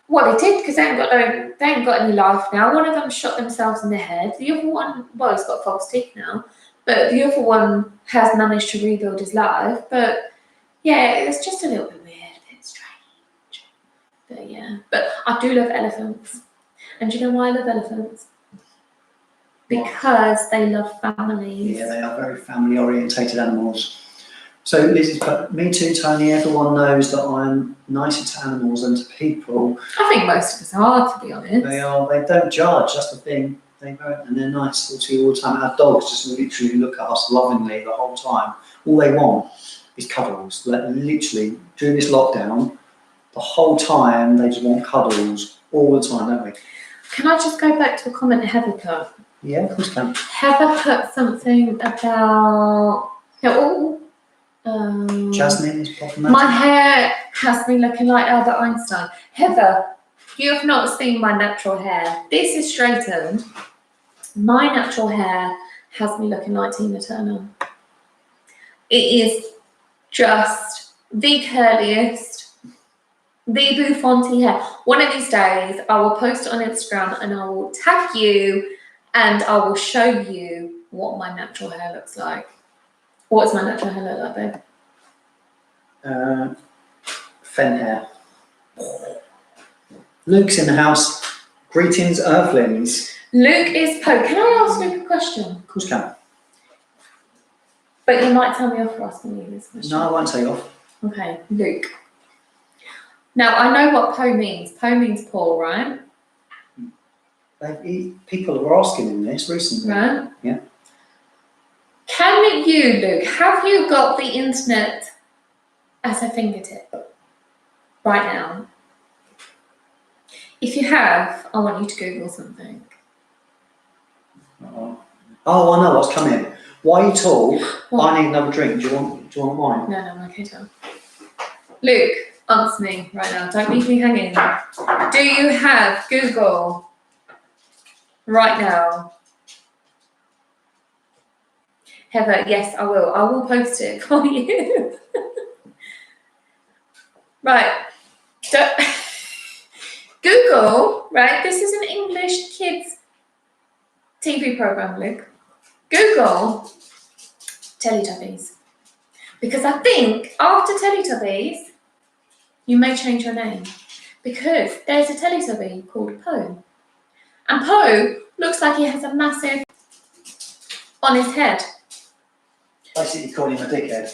Well, they did, because they ain't got any life now. One of them shot themselves in the head. The other one, well, he's got false teeth now. But the other one has managed to rebuild his life. But yeah, it's just a little bit weird, a bit strange. But yeah, but I do love elephants. And do you know why I love elephants? Because they love families. Yeah, they are very family orientated animals. So Lizzie's put, me too, Tony. Everyone knows that I'm nicer to animals than to people. I think most of us are, to be honest. They are. They don't judge. That's the thing. They don't, and they're nice to you all the time. Our dogs just literally look at us lovingly the whole time. All they want is cuddles. Literally, during this lockdown, the whole time they just want cuddles all the time, don't we? Can I just go back to a comment Heather put? Yeah, of course you can. Heather put something about Jasmine is problematic. My hair has me looking like Albert Einstein. Heather, you have not seen my natural hair. This is straightened. My natural hair has me looking like Tina Turner. It is just the curliest, the bouffanty hair. One of these days, I will post it on Instagram and I will tag you and I will show you what my natural hair looks like. What does my natural hair look like, babe? Fen hair. Luke's in the house. Greetings, Earthlings. Luke is Poe. Can I ask Luke a question? Of course you can. But you might tell me off for asking you this question. No, I won't tell you off. Okay, Luke. Now, I know what Poe means. Poe means Paul, right? People were asking him this recently. Right? Yeah. Can you, Luke, have you got the internet as a fingertip? right now. If you have, I want you to Google something. Oh, I know what's coming. While you talk, What? I need another drink. Do you want wine? No, I'm okay, Tom. Luke, answer me right now. Don't leave me hanging. Do you have Google right now? Heather, yes, I will. I will post it for you. Right. Google, right? This is an English kids TV program, Luke. Google Teletubbies. Because I think after Teletubbies, you may change your name. Because there's a Teletubby called Poe. And Poe looks like he has a massive on his head. Basically calling him a dickhead.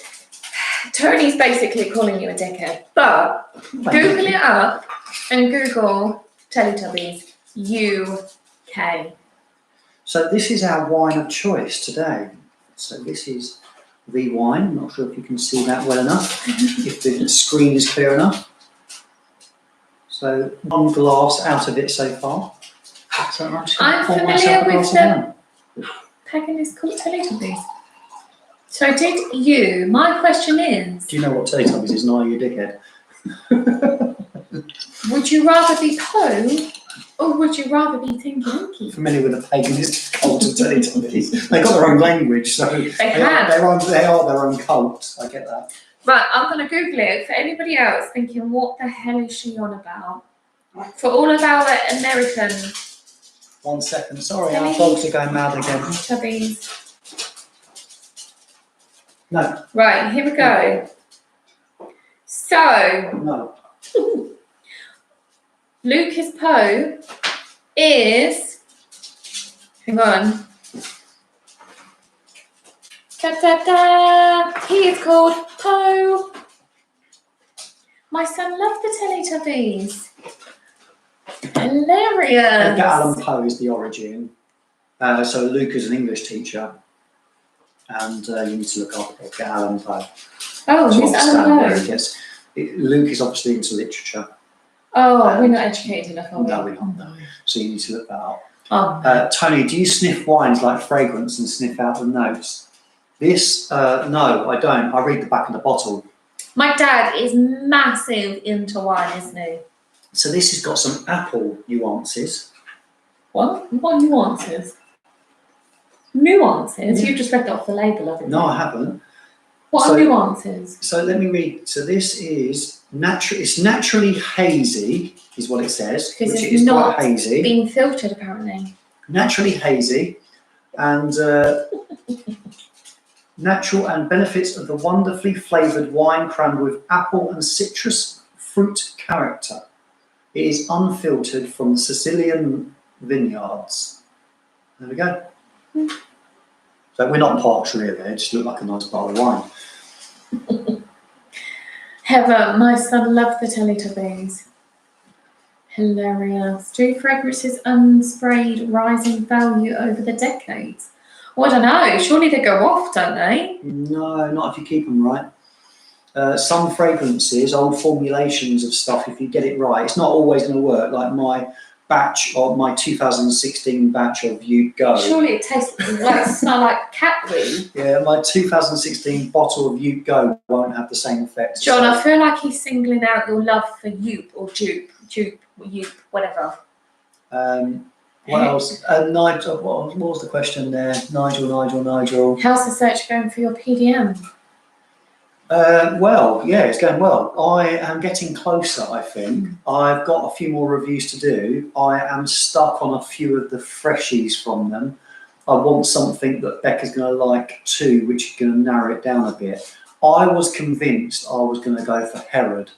Tony's basically calling you a dickhead. But Google it up and Google Teletubbies UK. So this is our wine of choice today. So this is the wine. I'm not sure if you can see that well enough, if the screen is clear enough. So one glass out of it so far. So I'm familiar with the packaging is called Teletubbies. So did you? My question is... Do you know what Teletubbies is? No, you dickhead. Would you rather be Poe or would you rather be Tinky Winky? Familiar with the paganist cult of Teletubbies. They've got their own language, so they are their own cult. I get that. Right, I'm going to Google it for anybody else thinking, what the hell is she on about? For all of our American... 1 second. Sorry, our dogs are going mad again. Tubbies. No. Right, here we go. So, No. Lucas Poe is... Hang on. Da, da, da. He is called Poe. My son loved the Teletubbies. Hilarious. Edgar Allan Poe is the origin. So Luke is an English teacher, and you need to look up Edgar Allan Poe. Oh, who's Allan Poe? Yes, Luke is obviously into literature. Oh, we're not educated enough, are we? No, we're not. No. So you need to look that up. Oh. Tony, do you sniff wines like fragrance and sniff out the notes? This, no, I don't. I read the back of the bottle. My dad is massive into wine, isn't he? So this has got some apple nuances. What? What nuances? Nuances? Yeah. You've just read that off the label, haven't you? No, I haven't. What are nuances? So let me read. So this is it's naturally hazy, is what it says, Because which it's is not quite hazy. being filtered, apparently. Naturally hazy, and natural and benefits of the wonderfully flavoured wine crammed with apple and citrus fruit character. It is unfiltered from the Sicilian vineyards. There we go. So we're not parched really, it just looked like a nice bottle of wine. Heather, my son loved the Teletubbies. Hilarious. Do fragrances unsprayed rising value over the decades? Well, I don't know. Surely they go off, don't they? No, not if you keep them right. Some fragrances, old formulations of stuff, if you get it right, it's not always going to work. Like my batch of my 2016 batch of You Go. Surely it tastes like smell like cat wee. Yeah, my 2016 bottle of You Go won't have the same effect. John, I feel like he's singling out your love for Yoop or Jupe, Yoop, whatever. What else? Nigel, what was the question there? Nigel. How's the search going for your PDM? Well, yeah, it's going well. I am getting closer, I think. I've got a few more reviews to do. I am stuck on a few of the freshies from them. I want something that Becca's going to like too, which is going to narrow it down a bit. I was convinced I was going to go for Herod.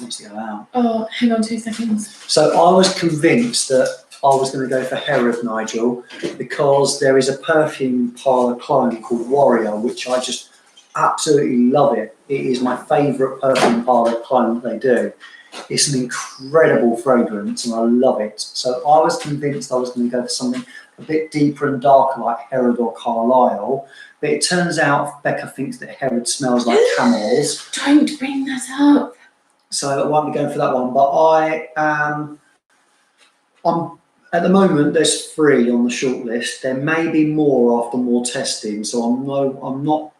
Let's go out. Oh, hang on 2 seconds. So I was convinced that I was going to go for Herod, Nigel, because there is a perfume parlour clone called Warrior, which I just absolutely love it. It is my favourite perfume parlour clone that they do. It's an incredible fragrance and I love it. So I was convinced I was going to go for something a bit deeper and darker like Herod or Carlisle. But it turns out Becca thinks that Herod smells like camels. Don't bring that up. So I won't be going for that one. But I'm at the moment. There's 3 on the shortlist. There may be more after more testing. So I'm not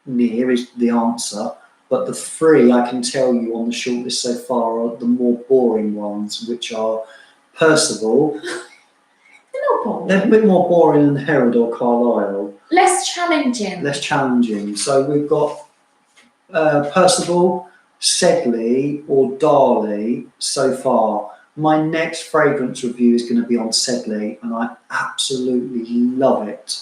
near is the answer. But the 3 I can tell you on the shortlist so far are the more boring ones, which are Percival. They're not boring. They're a bit more boring than Herod or Carlisle. Less challenging. Less challenging. So we've got Percival, Sedley or Darley so far. My next fragrance review is going to be on Sedley, and I absolutely love it.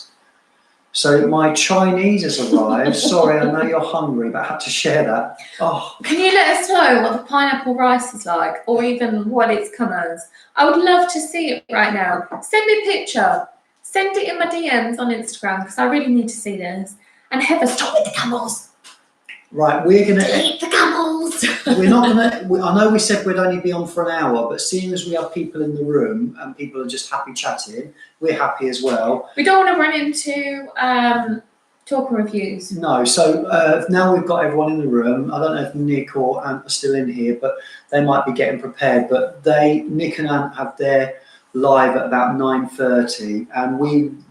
So my Chinese has arrived. Sorry, I know you're hungry, but I had to share that. Oh, Can you let us know what the pineapple rice is like, or even what it's come as? I would love to see it right now. Send me a picture. Send it in my DMs on Instagram, because I really need to see this. And Heather, stop with the camels. right, we're going to Eat the camels. We're not going to. I know we said we'd only be on for an hour, but seeing as we have people in the room and people are just happy chatting, we're happy as well. We don't want to run into talk and reviews. No, so now we've got everyone in the room. I don't know if Nick or Ant are still in here, but they might be getting prepared. But Nick and Ant have their live at about 9:30, and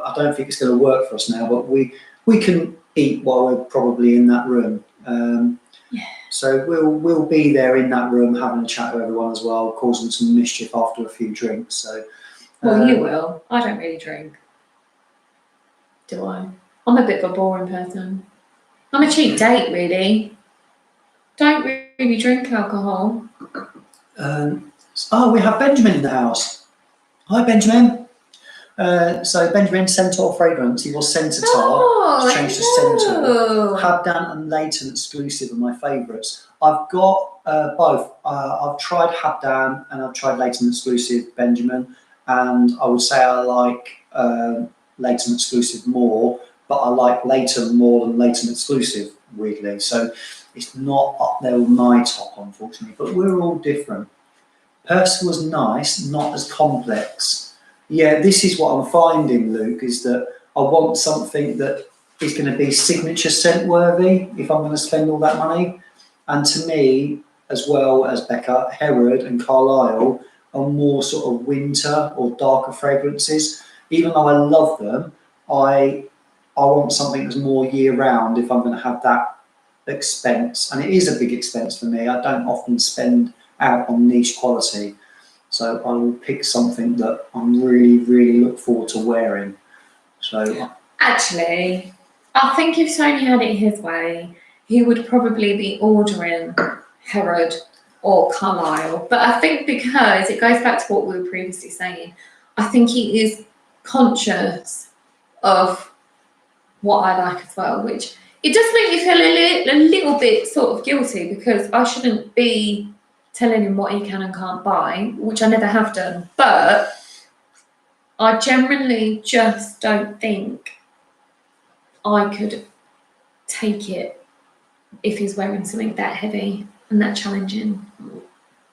I don't think it's going to work for us now, but we can eat while we're probably in that room. Yeah. So we'll be there in that room having a chat with everyone as well, causing some mischief after a few drinks. So, Well, you will. I don't really drink. Do I? I'm a bit of a boring person. I'm a cheap date, really. Don't really drink alcohol. We have Benjamin in the house. Hi, Benjamin. So Benjamin, Centaur fragrance. He was Centaur. Oh, It's changed to Centaur. Habdan and Leighton exclusive are my favourites. I've got both. I've tried Habdan and I've tried Leighton exclusive, Benjamin, and I would say I like Leighton exclusive more, but I like Leighton more than Leighton exclusive, weirdly. So it's not up there with my top, unfortunately, but we're all different. Percival was nice, not as complex. Yeah, this is what I'm finding, Luke, is that I want something that is going to be signature scent worthy if I'm going to spend all that money. And to me, as well as Becca, Herod and Carlisle are more sort of winter or darker fragrances. Even though I love them, I want something that's more year round if I'm going to have that expense. And it is a big expense for me. I don't often spend out on niche quality. So I will pick something that I'm really, really look forward to wearing. So Actually, I think if Tony had it his way, he would probably be ordering Herod or Carlisle. But I think because it goes back to what we were previously saying, I think he is conscious of what I like as well, which it does make me feel a little bit sort of guilty, because I shouldn't be telling him what he can and can't buy, which I never have done. But I generally just don't think I could take it if he's wearing something that heavy and that challenging.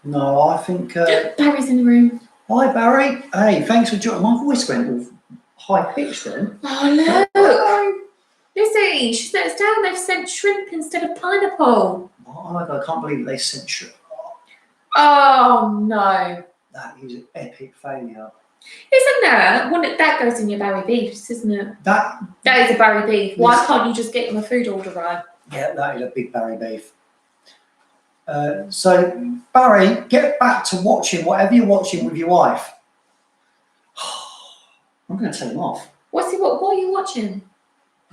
no, I think Barry's in the room. hi Barry. Hey, thanks for joining. My voice went all high pitched then. Oh look! Lizzie, she let us down. They've sent shrimp instead of pineapple. Oh my God, I can't believe they sent shrimp. Oh no! That is an epic failure. Isn't that? Well, that goes in your Barry beefs, isn't it? That is a Barry beef. Why can't you just get him a food order right? Yeah, that is a big Barry beef. So Barry, get back to watching whatever you're watching with your wife. I'm going to turn him off. What are you watching?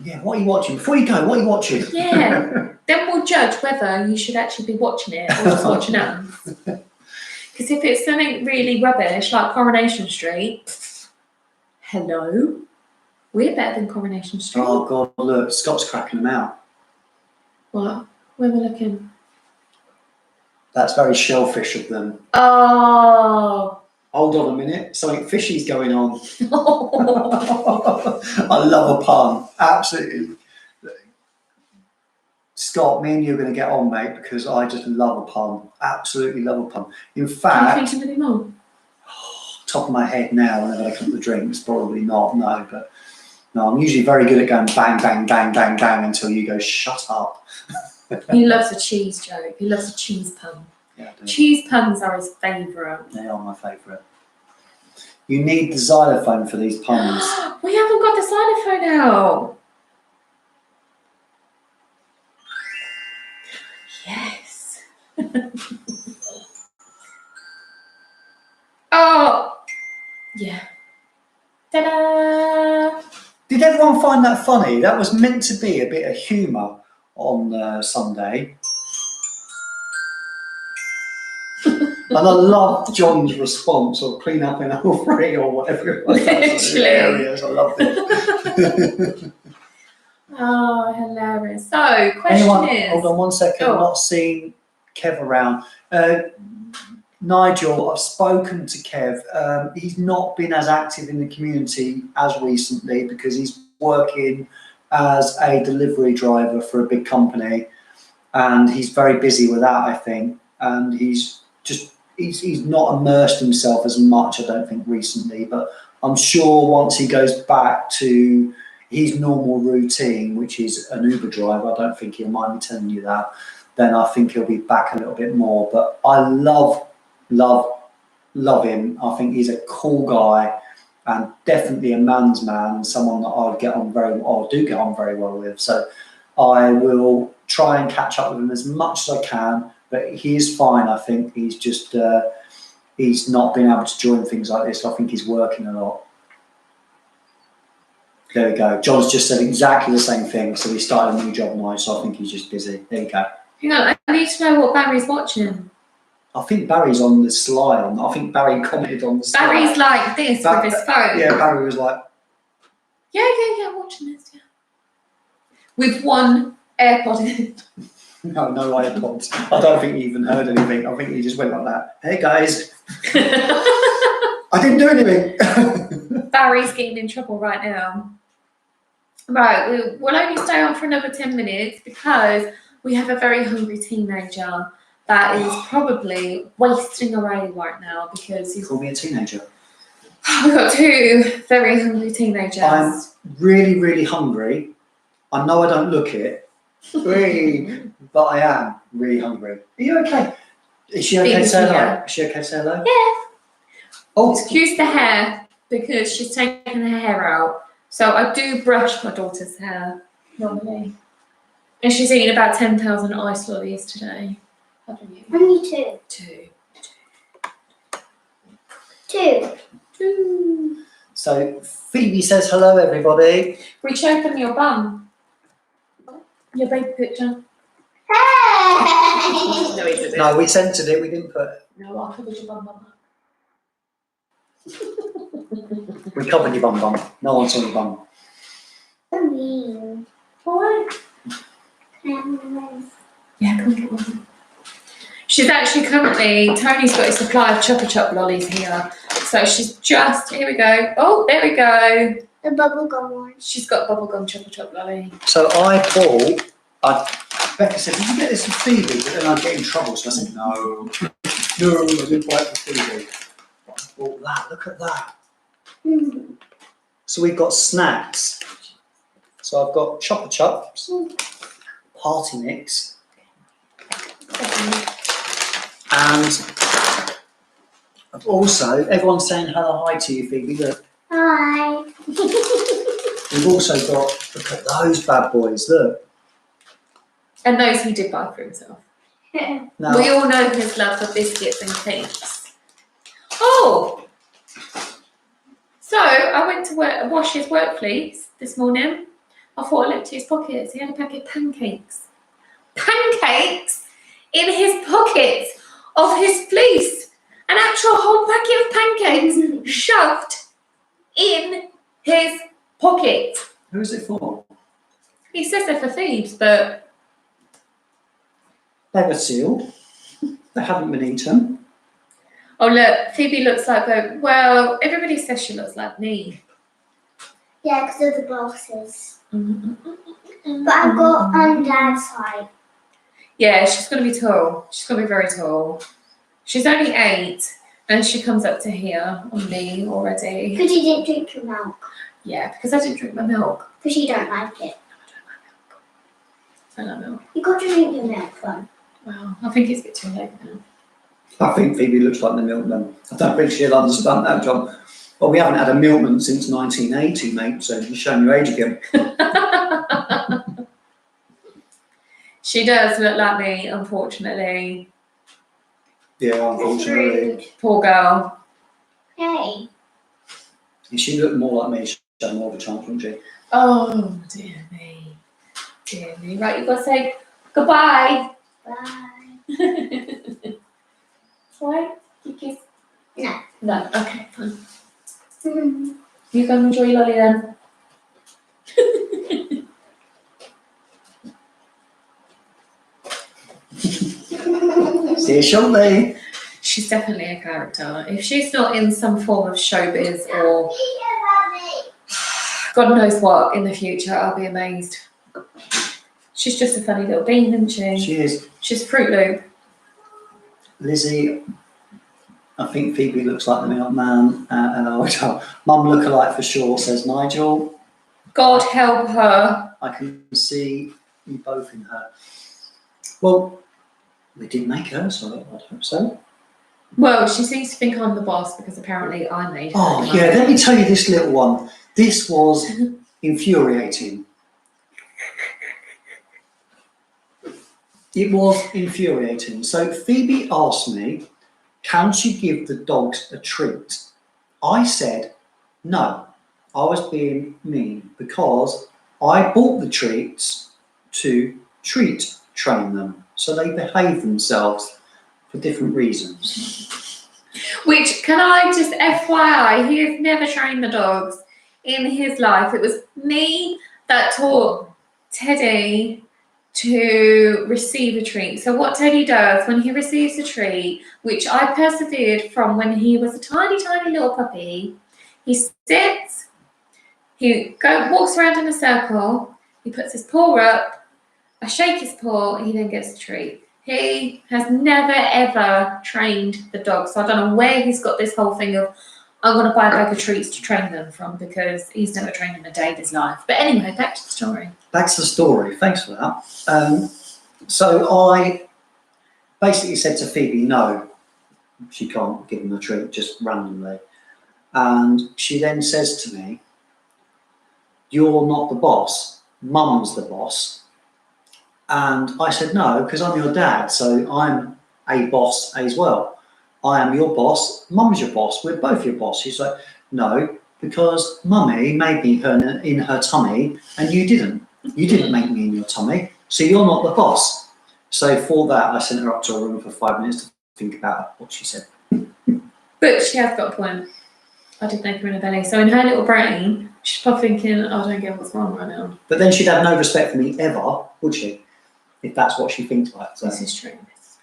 Yeah, what are you watching? Before you go, what are you watching? Yeah. Then we'll judge whether you should actually be watching it or just watching us. Because if it's something really rubbish like Coronation Street, hello, we're better than Coronation Street. Oh God, look, Scott's cracking them out. What? Where we're looking? That's very shellfish of them. Oh. Hold on a minute, something fishy's going on. I love a pun, absolutely. Scott, me and you are going to get on, mate, because I just love a pun. Absolutely love a pun. In fact, can you think of any more? Top of my head now, whenever I come to drinks, probably not, no. But no, I'm usually very good at going bang, bang, bang, bang, bang until you go, shut up. He loves a cheese joke. He loves a cheese pun. Yeah, I do. Cheese puns are his favourite. They are my favourite. You need the xylophone for these puns. We haven't got the xylophone out. Yes. Oh, yeah. Ta-da! Did everyone find that funny? That was meant to be a bit of humour on Sunday. And I loved John's response, or clean up in all three, or whatever it was. Hilarious. I loved it. Oh, hilarious. So, question Anyone, is... hold on one second, Oh. not seen Kev around. Nigel, I've spoken to Kev. He's not been as active in the community as recently because he's working as a delivery driver for a big company, and he's very busy with that, I think. And he's not immersed himself as much, I don't think, recently. But I'm sure once he goes back to his normal routine, which is an Uber driver, I don't think he'll mind me telling you that, then I think he'll be back a little bit more. But I love him. I think he's a cool guy and definitely a man's man, someone that I do get on very well with. So I will try and catch up with him as much as I can, but he is fine. I think he's just he's not been able to join things like this. I think he's working a lot. There we go. John's just said exactly the same thing. So he started a new job now, so I think he's just busy. There you go. Hang on, I need to know what Barry's watching. I think Barry's on the sly. I think Barry commented on the sly. Barry's like this with his phone. Yeah, Barry was like... Yeah, watching this, yeah. With one AirPod in. No AirPods. I don't think he even heard anything. I think he just went like that. Hey, guys. I didn't do anything. Barry's getting in trouble right now. Right, we'll only stay on for another 10 minutes because we have a very hungry teenager that is probably wasting away right now because he's... Call me a teenager. We've got two very hungry teenagers. I'm really, really hungry. I know I don't look it, but I am really hungry. Are you okay? Is she okay to say hello? Is she okay to say hello? Yeah. Oh, Excuse the hair because she's taken her hair out. So I do brush my daughter's hair normally. And she's eaten about 10,000 ice lollies today. Haven't you? Only two. Two. so Phoebe says hello, everybody. Reach open your bum. Your baby picture. Hey! No, he didn't. No, we censored it. We didn't put... No, I covered your bum. We covered your bum. No one saw your bum. So mean. What? Yeah, come get one. She's actually currently, Tony's got a supply of Chupa Chup lollies here. So she's just, here we go. Oh, there we go. The bubblegum one. She's got bubblegum Chupa Chup lolly. So I bought... Becca said, did you get this for Phoebe? But then I'd get in trouble. So I said, no. No, I didn't buy it for Phoebe. But I bought that. Look at that. Mm. So we've got snacks. So I've got Chupa Chups, Party Mix, and I've also, everyone's saying hello, hi to you, Phoebe. Look, Hi. we've also got, look at those bad boys, look. And those he did buy for himself. Now, We all know his love for biscuits and cakes. Oh! So, I went to wash his work fleece this morning. I thought I looked at his pockets. He had a packet of pancakes. Pancakes in his pockets of his fleece. An actual whole packet of pancakes shoved in his pocket. who's it for? He says they're for thieves, but... They were sealed. They haven't been eaten. Oh, look, Phoebe looks like the... Well, everybody says she looks like me. Yeah, because of the glasses. But But I've got on Dad's side. Yeah, she's going to be tall. She's going to be very tall. She's only 8, and she comes up to here on me already. Because you didn't drink your milk. Yeah, because I didn't drink my milk. Because you don't like it. I don't know. You got to drink the milk one. Well, I think it's a bit too late now. I think Phoebe looks like the milkman. I don't think she'll understand that, John. Well, we haven't had a milkman since 1980, mate, so you're showing your age again. She does look like me, unfortunately. Yeah, unfortunately. Poor girl. Hey. If she looked more like me, she'd have more of a chance, wouldn't she? Oh, dear me. Dear me. Right, you've got to say goodbye. Bye. Why? You kiss? No. No. Okay, fine. You go and enjoy your lolly then. See you shortly. She's definitely a character. If she's not in some form of showbiz or God knows what in the future, I'll be amazed. She's just a funny little bean, isn't she? She is. She's Fruit Loop. Lizzie, I think Phoebe looks like the milkman, and I would tell Mum look-alike for sure, says Nigel. God help her. I can see you both in her. Well, we didn't make her, so I hope so. Well, she seems to think I'm the boss because apparently I made her. Oh, yeah, let me tell you this little one. This was infuriating. It was infuriating. So Phoebe asked me, can she give the dogs a treat? I said, no. I was being mean because I bought the treats to treat train them. So they behave themselves for different reasons. Which, can I just FYI, he has never trained the dogs in his life. It was me that taught Teddy to receive a treat. So what Teddy does when he receives a treat, which I persevered from when he was a tiny, tiny little puppy, he sits, he walks around in a circle, he puts his paw up, I shake his paw, he then gets the treat. He has never ever trained the dog, so I don't know where he's got this whole thing of I'm going to buy a bag of treats to train them from, because he's never trained them a day in his life. But anyway, back to the story. That's the story. Thanks for that. So I basically said to Phoebe, no, she can't give him a treat just randomly. And she then says to me, you're not the boss, Mum's the boss. And I said, no, because I'm your dad, so I'm a boss as well. I am your boss, Mum's your boss, we're both your boss. She's like, no, because Mummy made me in her tummy and you didn't. You didn't make me in your tummy, so you're not the boss. So for that, I sent her up to a room for 5 minutes to think about what she said. But she has got a point. I did make her in her belly. So in her little brain, she's probably thinking, I don't get what's wrong right now. But then she'd have no respect for me ever, would she? If that's what she thinks like. So. This is true. This is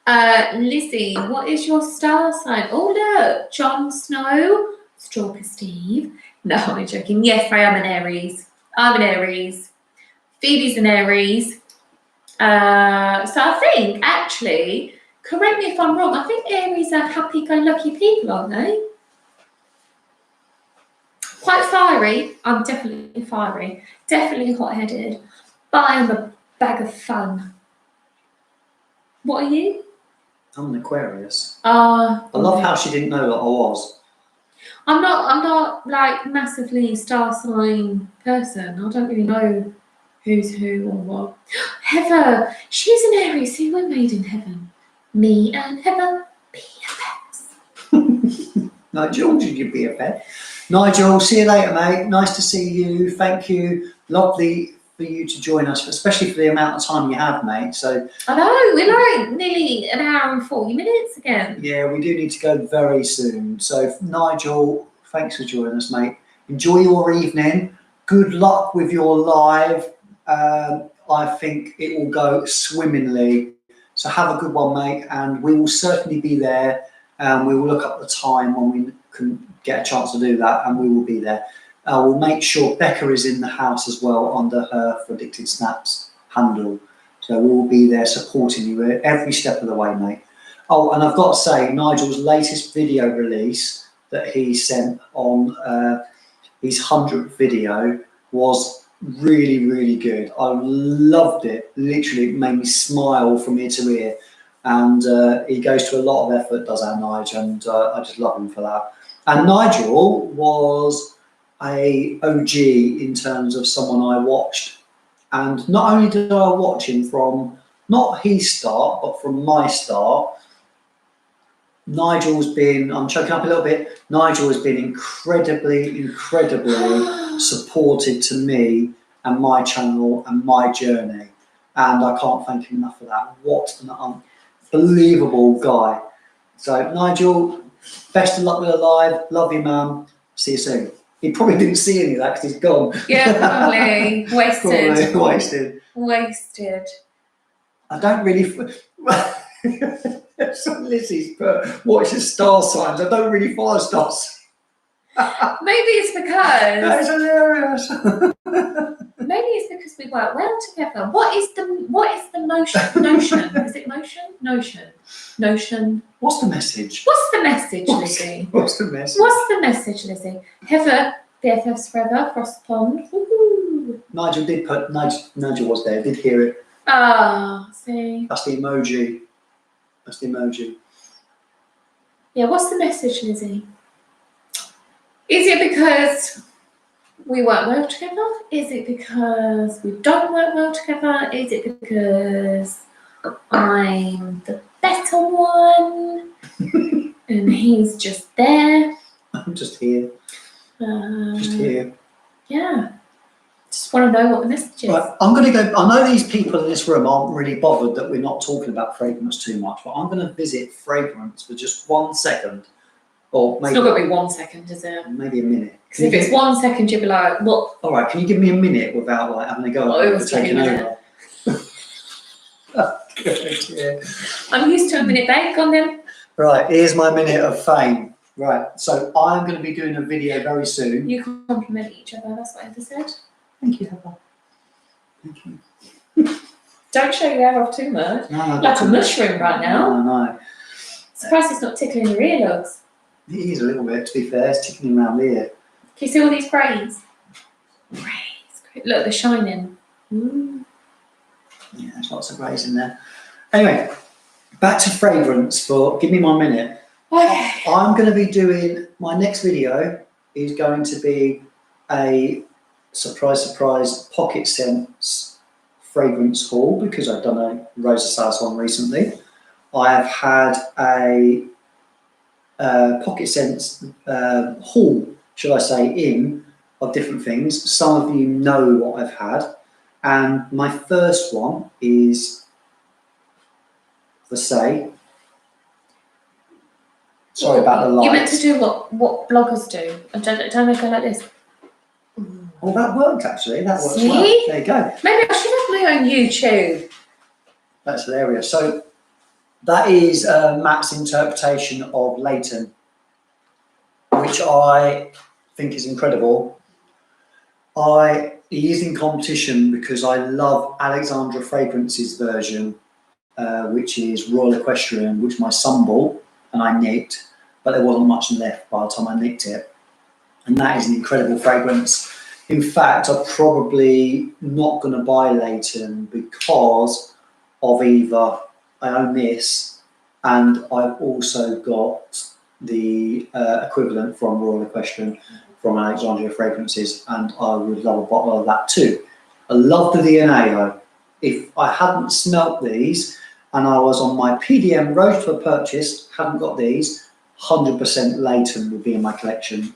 very true. Lizzie, what is your star sign? Oh, look, Jon Snow, Stalker Steve. No, I'm joking. Yes, I am an Aries. I'm an Aries. Phoebe's an Aries. So I think, actually, correct me if I'm wrong, I think Aries are happy-go-lucky people, aren't they? Quite fiery. I'm definitely fiery. Definitely hot-headed. But I am a bag of fun. What are you? I'm an Aquarius. I love how she didn't know that I was. I'm not like massively star sign person. I don't really know who's who or what. Heather, she's an Aries. See, we're made in heaven. Me and Heather, BFFs. Nigel, did you BFF? Nigel, see you later, mate. Nice to see you. Thank you. Lovely for you to join us, especially for the amount of time you have, mate. So I know, we're like nearly an hour and 40 minutes again. Yeah, we do need to go very soon. So Nigel, thanks for joining us, mate. Enjoy your evening. Good luck with your live. I think it will go swimmingly. So have a good one, mate, and we will certainly be there. We will look up the time when we can get a chance to do that, and we will be there. We'll make sure Becca is in the house as well under her Fragdicted Snaps handle. So we will be there supporting you every step of the way, mate. Oh, and I've got to say, Nigel's latest video release that he sent on his 100th video was really, really good. I loved it. Literally, it made me smile from ear to ear. And he goes to a lot of effort, does our Nigel, and I just love him for that. And Nigel was a OG in terms of someone I watched. And not only did I watch him from not his start, but from my start, Nigel's been, I'm choking up a little bit, Nigel has been incredibly supportive to me and my channel and my journey. And I can't thank him enough for that. What an unbelievable guy. So Nigel, best of luck with the live. Love you, man. See you soon. He probably didn't see any of that because he's gone. Yeah, probably. Wasted. Wasted. I don't really... So Lizzie's put, watch the star signs. I don't really follow star signs. Maybe it's because... That is hilarious. Maybe it's because we work well together. What is the notion? Is it motion? Notion. What's the message? What's the message, Lizzie? What's the message? What's the message, Lizzie? Heather, BFFs forever, across the pond. Woo-hoo. Nigel did put, Nigel was there, did hear it. Ah, see. That's the emoji. That's the emoji. Yeah, what's the message, Lizzie? Is it because we work well together? Is it because we don't work well together? Is it because I'm the better one and he's just there? I'm just here. Just here. Yeah. Just want to know what the message is. Right, I'm going to go. I know these people in this room aren't really bothered that we're not talking about fragrance too much, but I'm going to visit fragrance for just 1 second. Or maybe, it's not going to be 1 second, is it? Maybe a minute. Because if it's 1 second, you'll be like, what? All right, can you give me a minute without like having a go Oh, at taking over? Yeah. I'm used to a minute, babe. Go on then. Right, here's my minute of fame. Right, so I'm going to be doing a video very soon. You compliment each other, that's what Heather said. Thank you, Heather. Thank you. Don't show your hair off too much. No, Like a mushroom right now. No. Surprised it's not tickling your earlobes. It is a little bit, to be fair. It's ticking around here. Can you see all these braids? Braids. Look, they're shining. Ooh. Yeah, there's lots of greys in there. Anyway, back to fragrance for, give me 1 minute. Okay. I'm going to be doing, my next video is going to be a surprise pocket scents fragrance haul because I've done a Rosa Sales one recently. I have had a pocket scents haul, should I say, in of different things. Some of you know what I've had. And my first one is the Say. Sorry about the lights. You're meant to do what bloggers do. And don't they go like this? Well, that worked actually. That works See? well. There you go. Maybe I should have my own YouTube. That's hilarious. So that is Matt's interpretation of Leighton, which I think is incredible. He is in competition because I love Alexandra Fragrance's version, which is Royal Equestrian, which my son bought and I nicked, but there wasn't much left by the time I nicked it. And that is an incredible fragrance. In fact, I'm probably not going to buy Leighton because of either I own this and I've also got the equivalent from Royal Equestrian from Alexandria Fragrances, and I would love a bottle of that too. I love the DNA though. If I hadn't smelt these and I was on my PDM road to a purchase, hadn't got these, 100% Leighton would be in my collection.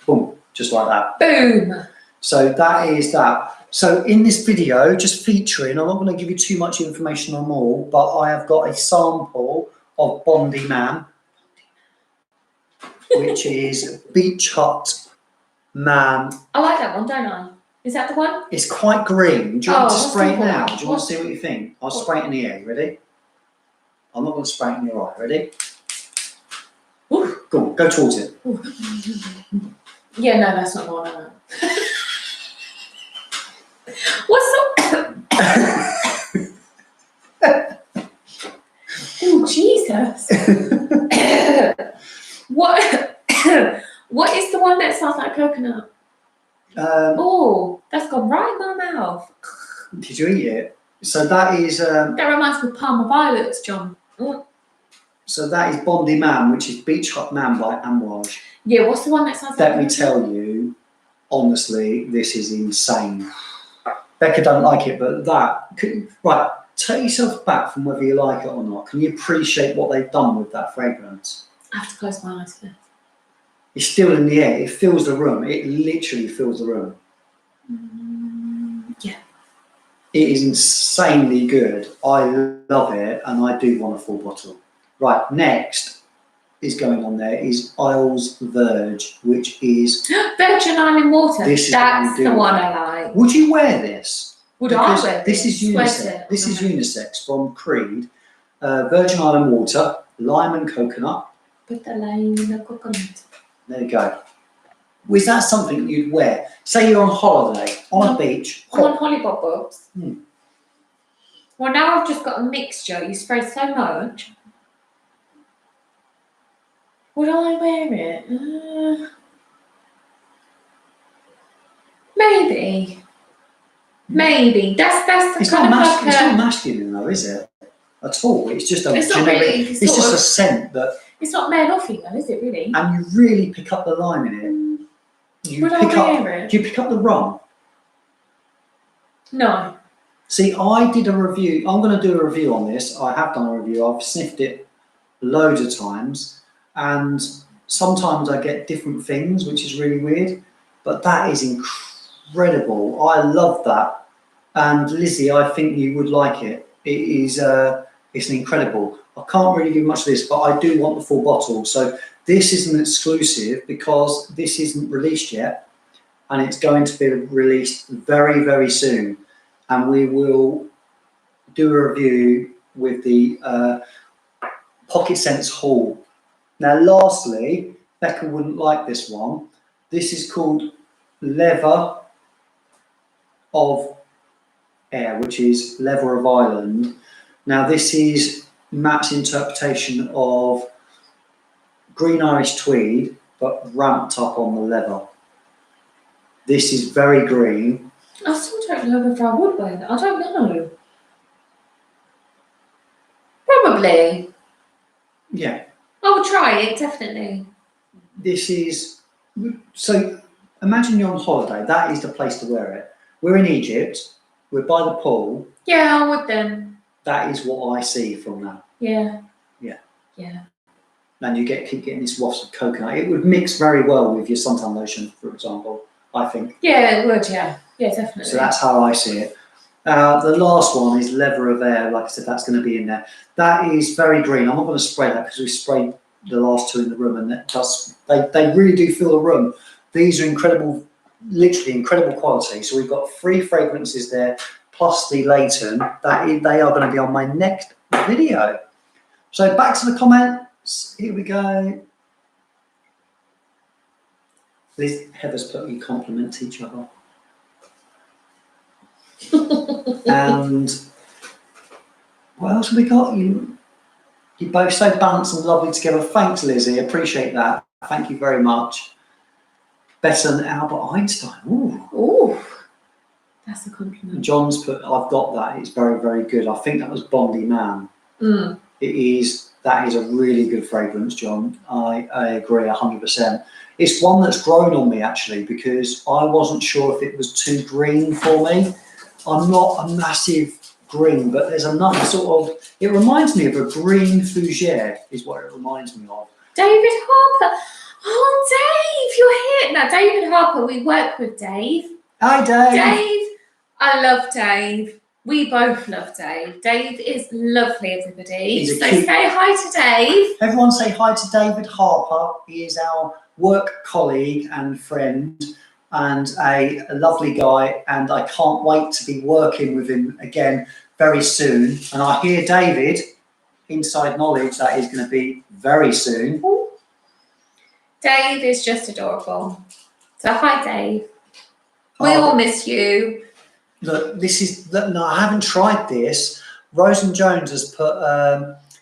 Boom, just like that. Boom. So that is that. So in this video, just featuring, I'm not going to give you too much information on all, but I have got a sample of Bondi Man, which is Beach Hut Man. I like that one, don't I? Is that the one? It's quite green. Do you want to spray it now? What? Do you want to see what you think? I'll spray it in the air. Ready? I'm not going to spray it in your eye. Ready? Ooh, go on, go towards it. Yeah, no, that's not the one I want. What's up? Oh, Jesus. What is the one that sounds like coconut? Oh, that's gone right in my mouth. Did you eat it? So that is. That reminds me of Parma Violets, John. So that is Bondi Man, which is Beach Hut Man by Amouage. Yeah, what's the one that sounds like? Let me tell you, honestly, this is insane. Becca don't like it, but right, take yourself back from whether you like it or not. Can you appreciate what they've done with that fragrance? I have to close my eyes first. It's still in the air. It fills the room. It literally fills the room. Yeah. It is insanely good. I love it, and I do want a full bottle. Right, next is going on there is Isles Verge, which is Virgin Island Water. This is That's what you the do. one I like. Would you wear this? Would Because I wear this is Sweat unisex. it. This is unisex from Creed. Virgin Island Water, lime and coconut. Put the lime in the coconut. There you go. Was that something you'd wear? Say you're on holiday on a beach. I'm on Hollybop Bobs. Hmm. Well, now I've just got a mixture. You spray so much. Would I wear it? Maybe. Maybe. That's the It's kind not, of like it's a. not masculine though, is it? At all. It's just a It's not generic. really, It's just a scent that, It's not male or female, is it really? and you really pick up the lime in it. You Would I pick up. wear it? Do you pick up the rum? No. See, I did a review. I'm going to do a review on this. I have done a review. I've sniffed it loads of times, and sometimes I get different things, which is really weird. But that is incredible. I love that. And Lizzie, I think you would like it. It is. It's an incredible. I can't really give much of this, but I do want the full bottle. So this is an exclusive because this isn't released yet, and it's going to be released very, very soon. And we will do a review with the Pocket Sense Haul. Now, lastly, Becca wouldn't like this one. This is called Leather of Air, which is Leather of Ireland. Now, this is Matt's interpretation of green Irish tweed, but ramped up on the leather. This is very green. I still don't know if I would wear that. I don't know. Probably. Yeah. I would try it, definitely. This is, so imagine you're on holiday. That is the place to wear it. We're in Egypt. We're by the pool. Yeah, I would then. That is what I see from that. Yeah. Yeah. Yeah. And you keep getting this wafts of coconut. It would mix very well with your suntan lotion, for example, I think. Yeah, it would, yeah. Yeah, definitely. So that's how I see it. The last one is Leather of Air. Like I said, that's going to be in there. That is very green. I'm not going to spray that because we sprayed the last two in the room, and that does, they really do fill the room. These are incredible, literally incredible quality. So we've got 3 fragrances there, plus the Leighton. They are going to be on my next video. So back to the comments. Here we go. Liz, Heather's put you compliment each other. And what else have we got? You're both so balanced and lovely together. Thanks, Lizzie. Appreciate that. Thank you very much. Better than Albert Einstein. Ooh. Ooh. That's a compliment. John's put, I've got that. It's very, very good. I think that was Bondi Man. Mm. That is a really good fragrance, John. I agree 100%. It's one that's grown on me, actually, because I wasn't sure if it was too green for me. I'm not a massive green, but there's enough sort of, it reminds me of a green fougere, is what it reminds me of. David Harper. Oh, Dave, you're here. Now, David Harper, we work with Dave. Hi, Dave. Dave, I love Dave. We both love Dave. Dave is lovely, everybody. He's a So cute- say hi to Dave. Everyone say hi to David Harper. He is our work colleague and friend and a lovely guy, and I can't wait to be working with him again very soon. And I hear, David, inside knowledge, that is going to be very soon. Dave is just adorable. So hi, Dave. We Oh. all miss you. Look, no, I haven't tried this. Rosen Jones has put,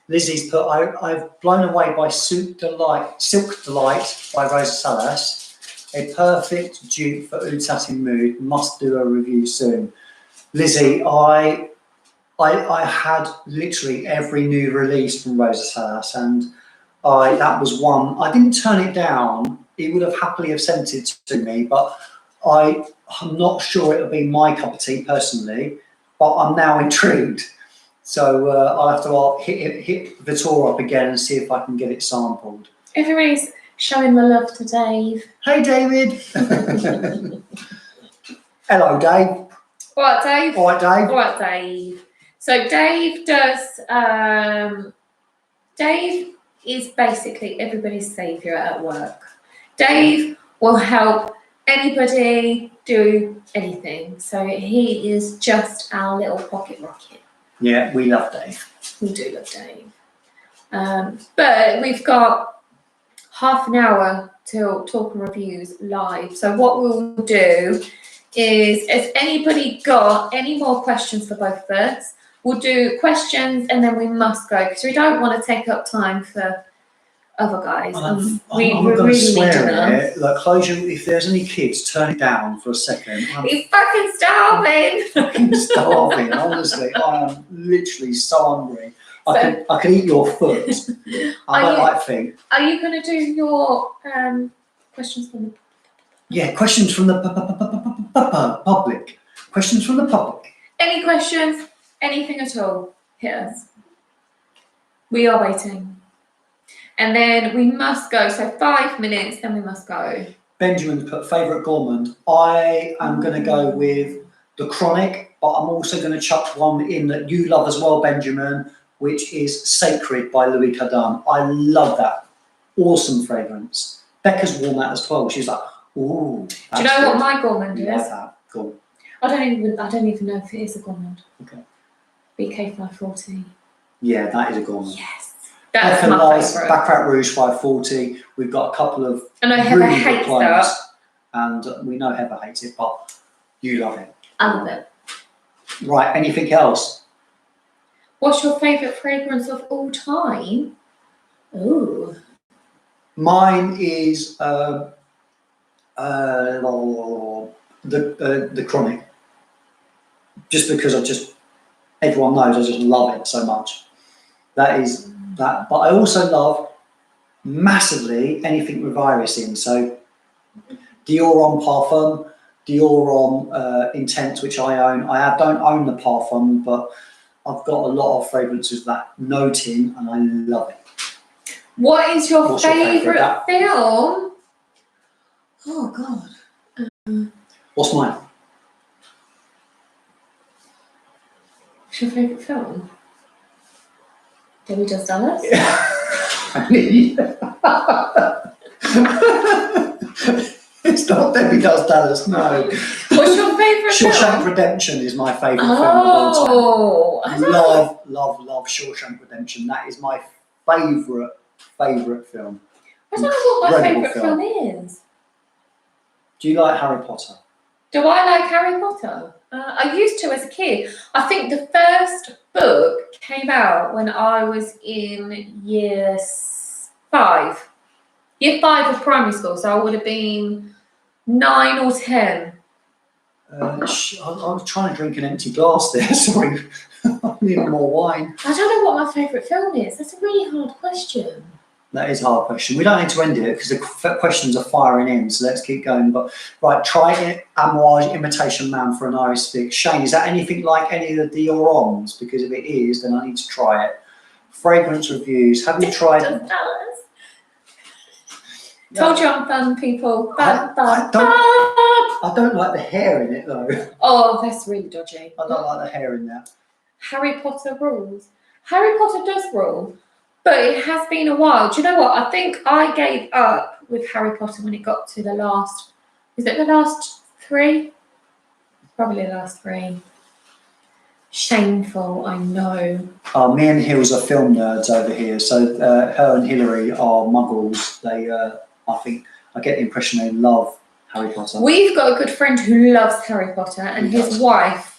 Lizzie's put, I've blown away by Silk Delight by Rosa Salas. A perfect dupe for Utat in Mood. Must do a review soon. Lizzie, I had literally every new release from Rosa's house, and that was one. I didn't turn it down. He would have happily have sent it to me, but I'm not sure it'll be my cup of tea personally. But I'm now intrigued, so I'll have to hit Vittor up again and see if I can get it sampled. Everybody's showing the love to Dave. Hey, David. Hello, Dave. All right, Dave. All right, Dave. All right, Dave. So Dave does. Dave is basically everybody's saviour at work. Dave will help anybody do anything. So he is just our little pocket rocket. Yeah, we love Dave. We do love Dave. But we've got half an hour till Talk and Reviews live. So what we'll do is, has anybody got any more questions for both of us? We'll do questions and then we must go because we don't want to take up time for other guys. I'm we going to really swear need at it. Like, close your, if there's any kids, turn it down for a second. I'm He's fucking starving. fucking starving, honestly. I am literally so hungry. I could eat your foot. I don't like feet. Are you going to do your questions from the... Yeah, questions from the public. Questions from the public. Any questions? Anything at all? Hit us. We are waiting. And then we must go. So 5 minutes, then we must go. Benjamin's put favourite gourmand. I am going to go with the Chronic, but I'm also going to chuck one in that you love as well, Benjamin, which is Sacred by Louis Cardin. I love that. Awesome fragrance. Becca's worn that as well. She's like, ooh. Do you know what my gourmand is? Like that. Cool. I don't even know if it is a gourmand. Okay. BK540. Yeah, that is a gourmand. Yes. That's my favourite. Baccarat Rouge 540. We've got a couple of I know Heather really good hates clones, that. and we know Heather hates it, but you love it. I love it. Right, anything else? What's your favourite fragrance of all time? Ooh. Mine is the Chronic. Just because everyone knows I just love it so much. That is that. But I also love massively anything with Iris in. So Dior Homme Parfum, Dior Homme Intense, which I own. Don't own the Parfum, but I've got a lot of fragrances that note in, and I love it. What is your What's your favourite film? Oh, God. What's mine? What's your favourite film? Debbie Does Dallas? It's not Debbie Does Dallas, no. What's your favourite film? Shawshank Redemption is my favourite film of all Oh, I time. know. Love Shawshank Redemption. That is my favourite film. I don't know what my Incredible favourite film is. Do you like Harry Potter? Do I like Harry Potter? I used to as a kid. I think the first book came out when I was in year 5. Year 5 of primary school, so I would have been 9 or 10. I was trying to drink an empty glass there, sorry. I need more wine. I don't know what my favourite film is. That's a really hard question. That is a hard question. We don't need to end it because the questions are firing in, so let's keep going. But right, try it. Amouage Imitation Man for an Irish fix. Shane, is that anything like any of the Dior Hommes? Because if it is, then I need to try it. Fragrance reviews. Have you tried? Does Dallas? Told you I'm fun, people. Fun. I don't like the hair in it though. Oh, that's really dodgy. I don't like the hair in there. Harry Potter rules. Harry Potter does rule, but it has been a while. Do you know what? I think I gave up with Harry Potter when it got to the last. Is it the last 3? Probably the last 3. Shameful, I know. Me and Hills are film nerds over here, so her and Hillary are muggles. They, I think, I get the impression they love Harry Potter. We've got a good friend who loves Harry Potter, and his wife.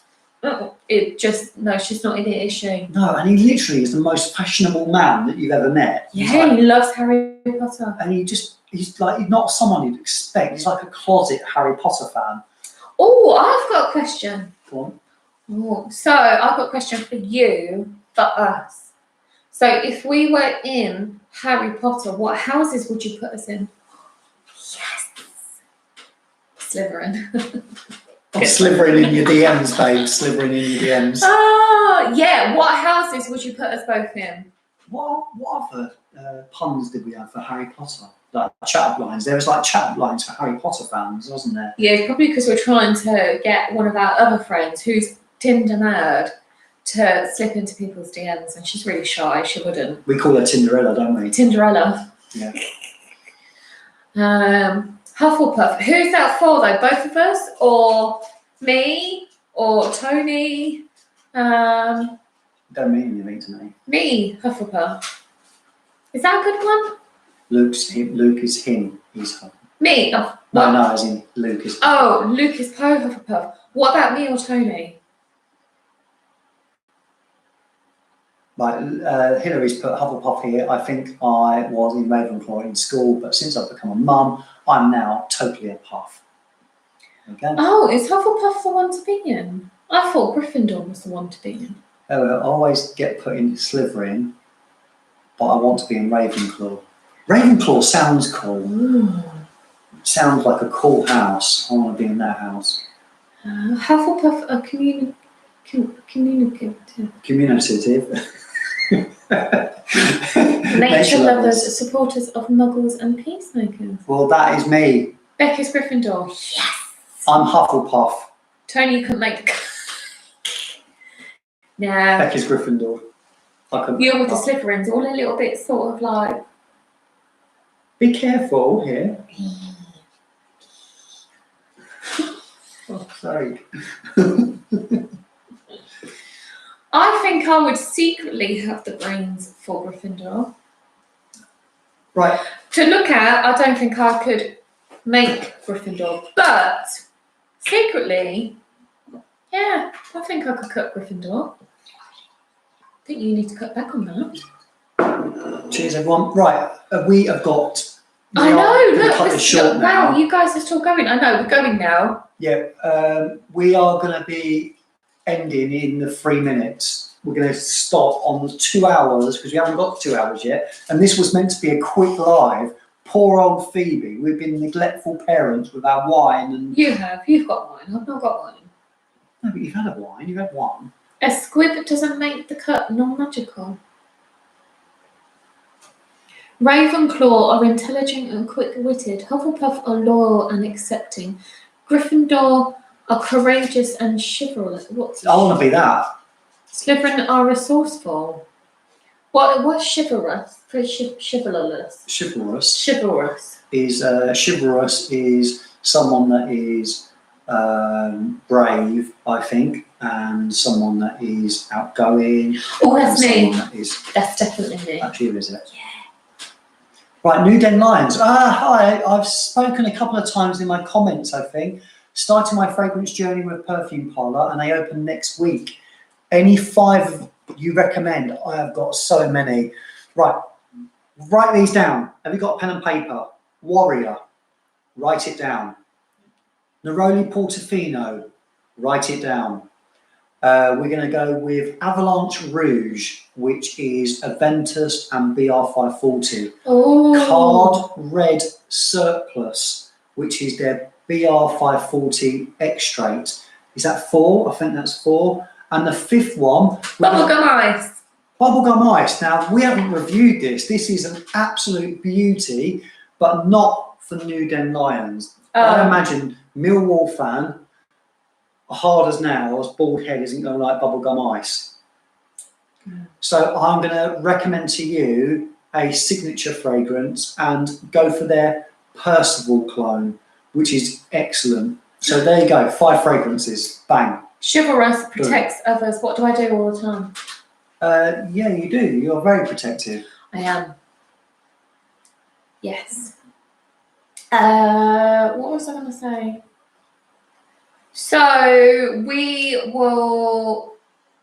She's not in it, is she? No, and he literally is the most fashionable man that you've ever met. Yeah, he loves Harry Potter. and he's not someone you'd expect. He's like a closet Harry Potter fan. Oh, I've got a question. Go on. Oh, so I've got a question for you, for us. So if we were in Harry Potter, what houses would you put us in? Yes. Slytherin. I'm slithering in your DMs, babe. Slithering in your DMs. Oh, yeah. What houses would you put us both in? What other puns did we have for Harry Potter? Like chat-up lines. There was like chat-up lines for Harry Potter fans, wasn't there? Yeah, probably because we're trying to get one of our other friends who's Tinder nerd to slip into people's DMs, and she's really shy. She wouldn't. We call her Tinderella, don't we? Tinderella. Yeah. Hufflepuff. Who's that for though? Both of us, or me, or Tony? Don't mean anything to me. Me, Hufflepuff. Is that a good one? Luke is him. He's Hufflepuff. Me. Oh, No, as in Luke is. Oh, Luke is Poe Hufflepuff. What about me or Tony? Like Hillary's put Hufflepuff here. I think I was in Ravenclaw in school, but since I've become a mum, I'm now totally a Puff. Okay. Oh, is Hufflepuff the one to be in? I thought Gryffindor was the one to be in. I always get put into Slytherin, but I want to be in Ravenclaw. Ravenclaw sounds cool. Ooh. Sounds like a cool house. I want to be in that house. Hufflepuff are communicative. Communicative. Nature lovers, supporters of muggles and peacemakers. Well, that is me. Becca's Gryffindor. Yes. I'm Hufflepuff. Tony, you couldn't make the Nah. Becca's Gryffindor. You're with the Slytherins, all a little bit sort of like. Be careful here. Oh, sorry. I think I would secretly have the brains for Gryffindor. Right. To look at, I don't think I could make Gryffindor, but secretly, yeah, I think I could cut Gryffindor. I think you need to cut back on that. Cheers, everyone. Right, we have got. I know, look, cut this short now. wow, you guys are still going. I know, we're going now. Yeah, we are going to be ending in the 3 minutes. We're going to stop on the 2 hours because we haven't got 2 hours yet. And this was meant to be a quick live. Poor old Phoebe. We've been neglectful parents with our wine. And You've got wine. I've not got wine. no, but you've had a wine. You've had one. A squib doesn't make the cut non-magical. Ravenclaw are intelligent and quick-witted. Hufflepuff are loyal and accepting. Gryffindor are courageous and chivalrous. I want to be that. Slytherin are resourceful. What's chivalrous? Chivalrous. Chivalrous. Chivalrous. Chivalrous is someone that is brave, I think, and someone that is outgoing. Oh, that's me. That's definitely me. That's you, is it? Yeah. Right, New Den Lions. Hi, I've spoken a couple of times in my comments, I think. Starting my fragrance journey with Perfume Parlour, and they open next week. Any 5 you recommend? I have got so many. Right, write these down. Have you got a pen and paper? Warrior, write it down. Neroli Portofino, write it down. We're going to go with Avalanche Rouge, which is Aventus and BR540. Oh. Card Red Surplus, which is their BR540 Extrait. Is that 4? I think that's 4. And the 5th one... Bubblegum Ice. Bubblegum Ice. Now, we haven't reviewed this. This is an absolute beauty, but not for New Den Lions. I imagine Millwall fan, hard as nails, bald head isn't going to like Bubblegum Ice. So I'm going to recommend to you a signature fragrance and go for their Percival clone, which is excellent. So there you go, 5 fragrances, bang. Chivalrous protects others. What do I do all the time? Yeah, you do. You're very protective. I am. Yes. What was I going to say? So we will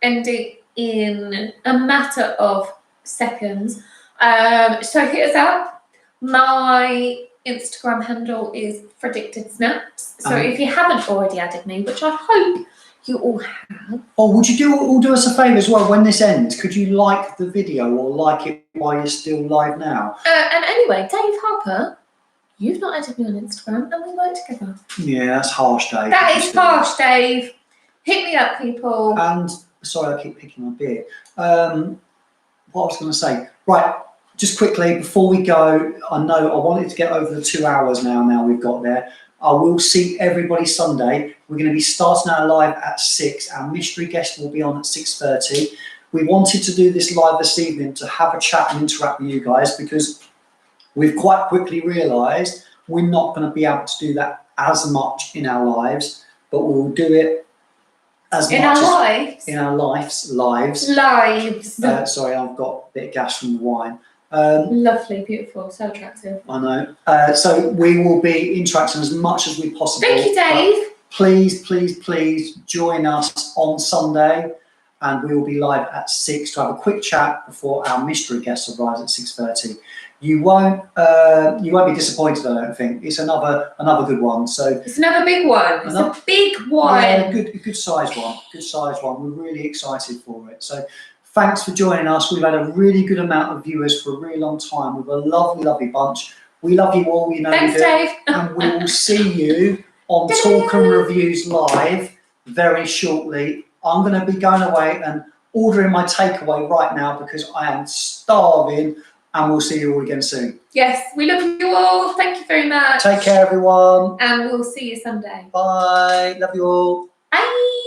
end it in a matter of seconds. So here's up. My Instagram handle is Fragdicted Snaps. So Uh-huh. if you haven't already added me, which I hope you all have. Oh, would you all do us a favour as well when this ends? Could you like the video or like it while you're still live now? And anyway, Dave Harper, you've not added me on Instagram and we work together. Yeah, that's harsh, Dave. That is harsh, Dave. Hit me up, people. And sorry, I keep picking my beard. What I was going to say, right? Just quickly before we go, I know I wanted to get over the 2 hours now. Now we've got there. I will see everybody Sunday. We're going to be starting our live at 6. Our mystery guest will be on at 6:30. We wanted to do this live this evening to have a chat and interact with you guys because we've quite quickly realised we're not going to be able to do that as much in our lives, but we will do it as In much our as lives. in our lives. Lives. Sorry, I've got a bit of gas from the wine. Lovely, beautiful, so attractive. I know. So we will be interacting as much as we possibly. Thank you, Dave. Please join us on Sunday, and we will be live at 6 to have a quick chat before our mystery guest arrives at 6:30. You won't be disappointed, I don't think. It's another good one. So It's another big one. It's a big one. yeah, good size one. Good size one. We're really excited for it. So thanks for joining us. We've had a really good amount of viewers for a really long time. We've a lovely bunch. We love you all. You know Thanks, we do. Dave. And we will see you on Talk and Reviews Live very shortly. I'm going to be going away and ordering my takeaway right now because I am starving, and we'll see you all again soon. Yes, we love you all. Thank you very much. Take care, everyone. And we'll see you Sunday. Bye. Love you all. Bye.